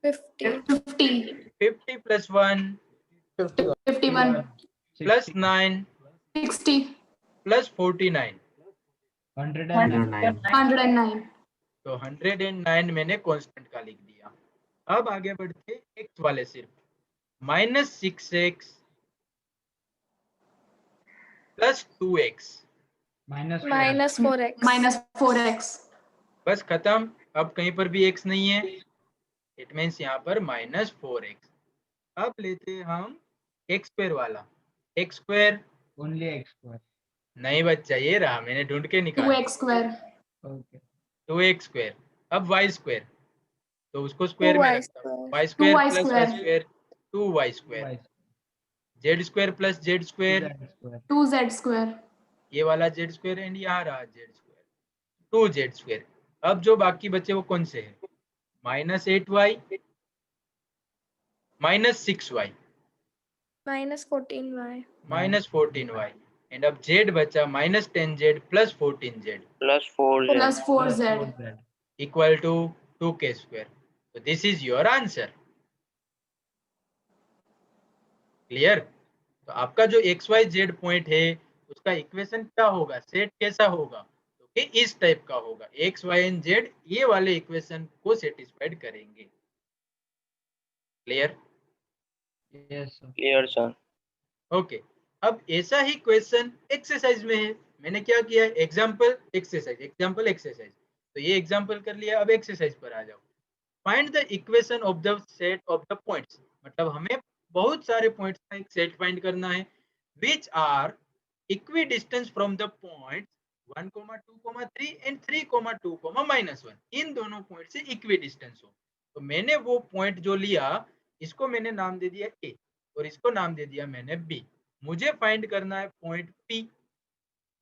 50 50 + 1 51 + 9 60 + 49 109 109 तो 109 मैंने कांस्टेंट का लिख दिया। अब आगे बढ़ते एक्स वाले सिर्फ -6x प्लस 2x -4x बस खत्म। अब कहीं पर भी x नहीं है इट मीन्स यहाँ पर -4x। अब लेते हैं हम x स्क्वायर वाला। x square only x square. नहीं बच्चा, ये रहा मैंने ढूंढ के निकाला 2x square okay 2x square. अब y स्क्वायर तो उसको स्क्वायर में 2y रखता हूँ। square y square 2y plus y square 2y square. z square plus z square 2z square ये वाला z स्क्वायर एंड यहाँ रहा z स्क्वायर 2z स्क्वायर। अब जो बाकी बचे वो कौन से हैं? -8y -6y -14y -14y and अब z बचा -10z plus 14z plus 4z plus 4z equal to 2k square. तो this is your answer. Clear? तो आपका जो XYZ पॉइंट है उसका इक्वेशन क्या होगा, सेट कैसा होगा? तो कि इस टाइप का होगा। X, Y एंड Z ये वाले इक्वेशन को सेटिस्फाइड करेंगे। Clear? Yes sir. Clear sir. Okay अब ऐसा ही क्वेश्चन एक्सरसाइज में है। मैंने क्या किया है, एग्जाम्पल एक्सरसाइज। तो ये एग्जाम्पल कर लिया। अब एक्सरसाइज पर आ जाओ। Find the equation of the set of the points. मतलब हमें बहुत सारे पॉइंट्स का एक सेट फाइंड करना है which are equidistant from the points 1, 2, 3 and 3, 2, -1 इन दोनों पॉइंट से इक्वी डिस्टेंस हो। तो मैंने वो पॉइंट जो लिया इसको मैंने नाम दे दिया ए और इसको नाम दे दिया मैंने बी। मुझे फाइंड करना है पॉइंट पी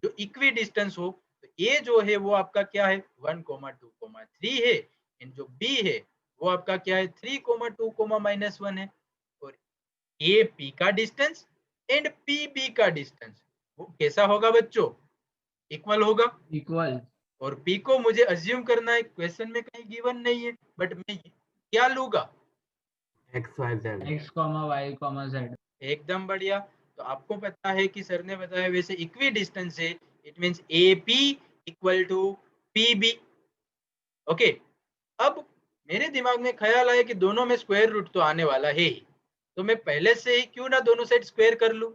जो इक्वी डिस्टेंस हो। तो ए जो है वो आपका क्या है 1, 2, 3 है एंड जो बी है वो आपका क्या है 3, 2, -1 है। और ए पी का डिस्टेंस एंड पी बी का डिस्टेंस वो कैसा होगा बच्चों? इक्वल होगा। इक्वल। और पी को मुझे अज्यूम करना है, क्वेश्चन में कहीं गिवन नहीं है, बट मैं क्या लूंगा? X Y Z. x, y, z। एकदम बढ़िया। तो आपको पता है कि सर ने बताया वैसे इक्वी डिस्टेंस है, it means A P equal to P B. Okay, अब मेरे दिमाग में ख्याल आया कि दोनों में स्क्वायर रूट तो आने वाला है ही, तो मैं पहले से ही क्यों ना दोनों साइड स्क्वायर कर लूं।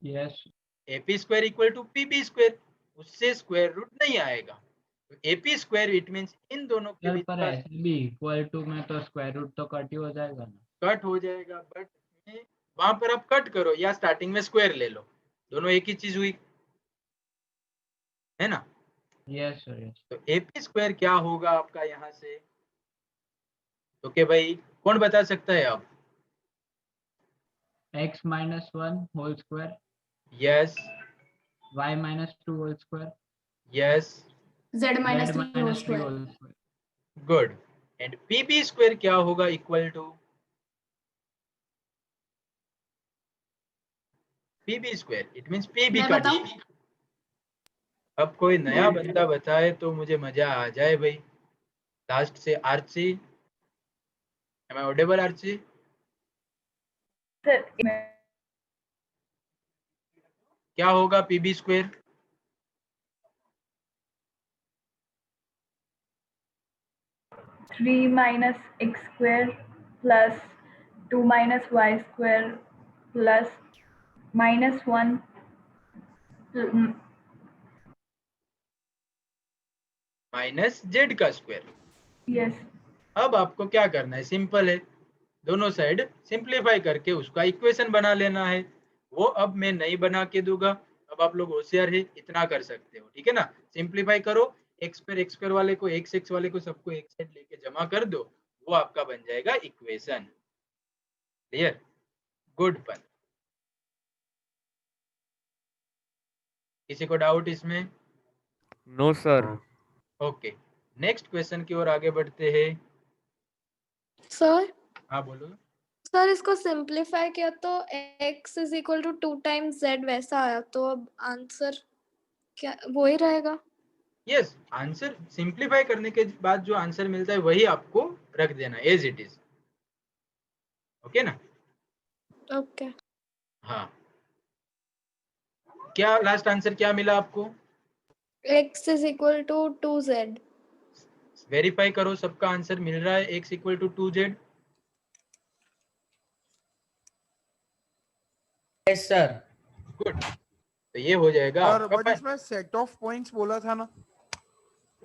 Yes. A P square equal to P B square, उससे स्क्वायर रूट नहीं आएगा। तो A P square it means इन दोनों के सर बीच पर का ऐसे भी इक्वल टू में तो स्क्वायर रूट तो कट ही हो जाएगा ना। कट हो जाएगा, बट वहां पर आप कट करो या स्टार्टिंग में स्क्वायर ले लो, दोनों एक ही चीज हुई है ना। Yes sir yes. तो ए पी स्क्वायर क्या होगा आपका यहाँ से? तो के भाई कौन बता सकता है आप? x -1 whole square, yes y -2 whole square, yes Z z minus 3 whole -3 square. Whole square. Good. And P B square क्या होगा? Equal to P B square, it means P B मैं का बताऊं? डिस्टेंस। अब कोई नया बंदा बताए तो मुझे मजा आ जाए भाई। लास्ट से Archi, am I audible Archi? Sir क्या होगा P B square? Three minus X square plus 2 minus Y square plus -1 minus Z का स्क्वायर। यस। अब आपको क्या करना है? सिंपल है, दोनों साइड सिंप्लीफाई करके उसका इक्वेशन बना लेना है। वो अब मैं नहीं बना के दूंगा, अब आप लोग होशियार है, इतना कर सकते हो, ठीक है ना। सिंप्लीफाई करो, एक्स स्क्वायर वाले को एक्स वाले को सबको एक साइड लेके जमा कर दो, वो आपका बन जाएगा इक्वेशन। क्लियर? Good fun. किसी को डाउट इसमें? No sir. Okay, next question की ओर आगे बढ़ते हैं। सर हाँ बोलो। सर इसको सिंप्लीफाई किया तो x is equal to 2 times z वैसा आया, तो अब आंसर क्या वो ही रहेगा? यस, आंसर सिंप्लीफाई करने के बाद जो आंसर मिलता है वही आपको रख देना एज इट इज। ओके ना? ओके। हाँ, क्या लास्ट आंसर क्या मिला आपको? x is equal to 2z। Verify करो, सबका आंसर मिल रहा है x equal to 2z? Yes sir. Good, तो ये हो जाएगा और आपका बट इसमें सेट ऑफ पॉइंट्स बोला था ना।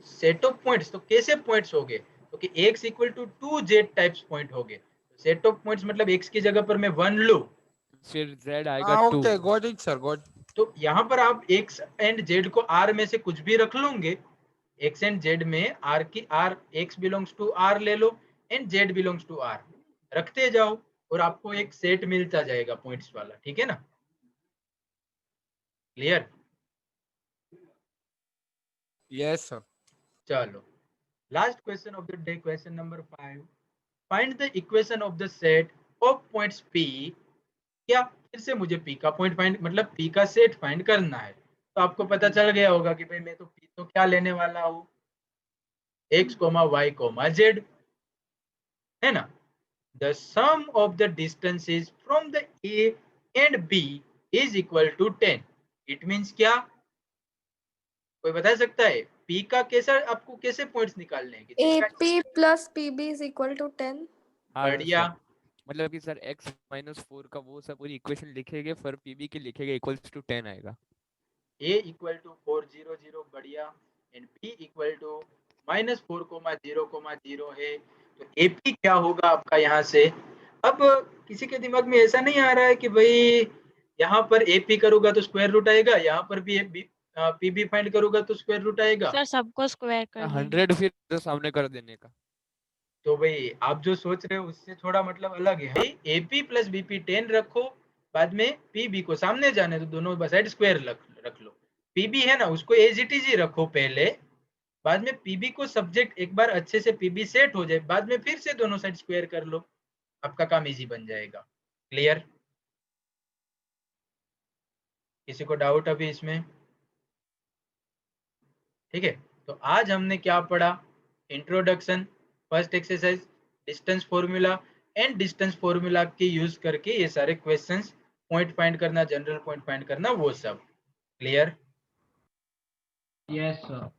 सेट ऑफ पॉइंट्स, तो कैसे पॉइंट्स हो गए? क्योंकि x equal to 2z types point हो गए। सेट ऑफ पॉइंट्स मतलब x की जगह पर मैं 1 लूं, फिर z आएगा 2। Okay got it sir, got. तो यहाँ पर आप x एंड z को r में से कुछ भी रख लोगे। x एंड z में r की r, x belongs to r ले लो and z belongs to r, रखते जाओ और आपको एक सेट मिलता जाएगा पॉइंट्स वाला, ठीक है ना। क्लियर? Yes sir. चलो, last question of the day, question number 5। Find the equation of the set of points p। क्या फिर से मुझे p का पॉइंट फाइंड मतलब p का सेट फाइंड करना है। तो आपको पता चल गया होगा कि भाई मैं तो p तो क्या लेने वाला हूँ, x, y, z, है ना। The sum of the distances from the A and B is equal to 10. It means क्या? कोई बता सकता है P का कैसा, आपको कैसे पॉइंट्स निकालने हैं? AP plus PB is equal to 10। बढ़िया। मतलब कि सर x -4 का वो सब पूरी इक्वेशन लिखेंगे, फिर pb के लिखेंगे इक्वल्स टू 10 आएगा। A इक्वल टू 4 0 0, बढ़िया। एंड P इक्वल टू -4 0 0 है। तो AP क्या होगा आपका यहाँ से? अब किसी के दिमाग में ऐसा नहीं आ रहा है कि भाई यहाँ पर AP करूंगा तो स्क्वायर रूट आएगा, यहाँ पर भी पीबी फाइंड करूंगा तो स्क्वायर रूट आएगा। सर सबको स्क्वायर कर देंगे। 100 फिर इधर सामने कर देने का। तो भाई आप जो सोच रहे हो उससे थोड़ा मतलब अलग है। एपी प्लस बीपी 10 रखो, बाद में पीबी को सामने जाने तो दोनों साइड स्क्वायर रख लो। पीबी है ना उसको एज इट इज ही रखो पहले, बाद में पीबी को सब्जेक्ट एक बार अच्छे से पीबी सेट हो जाए, बाद में फिर से दोनों साइड स्क्वायर कर लो, आपका काम इजी बन जाएगा। क्लियर? किसी को डाउट अभी इसमें? ठीक है, तो आज हमने क्या पढ़ा? Introduction, first exercise, distance formula and distance formula के यूज करके ये सारे क्वेश्चंस, पॉइंट फाइंड करना, जनरल पॉइंट फाइंड करना, वो सब। क्लियर? Yes sir.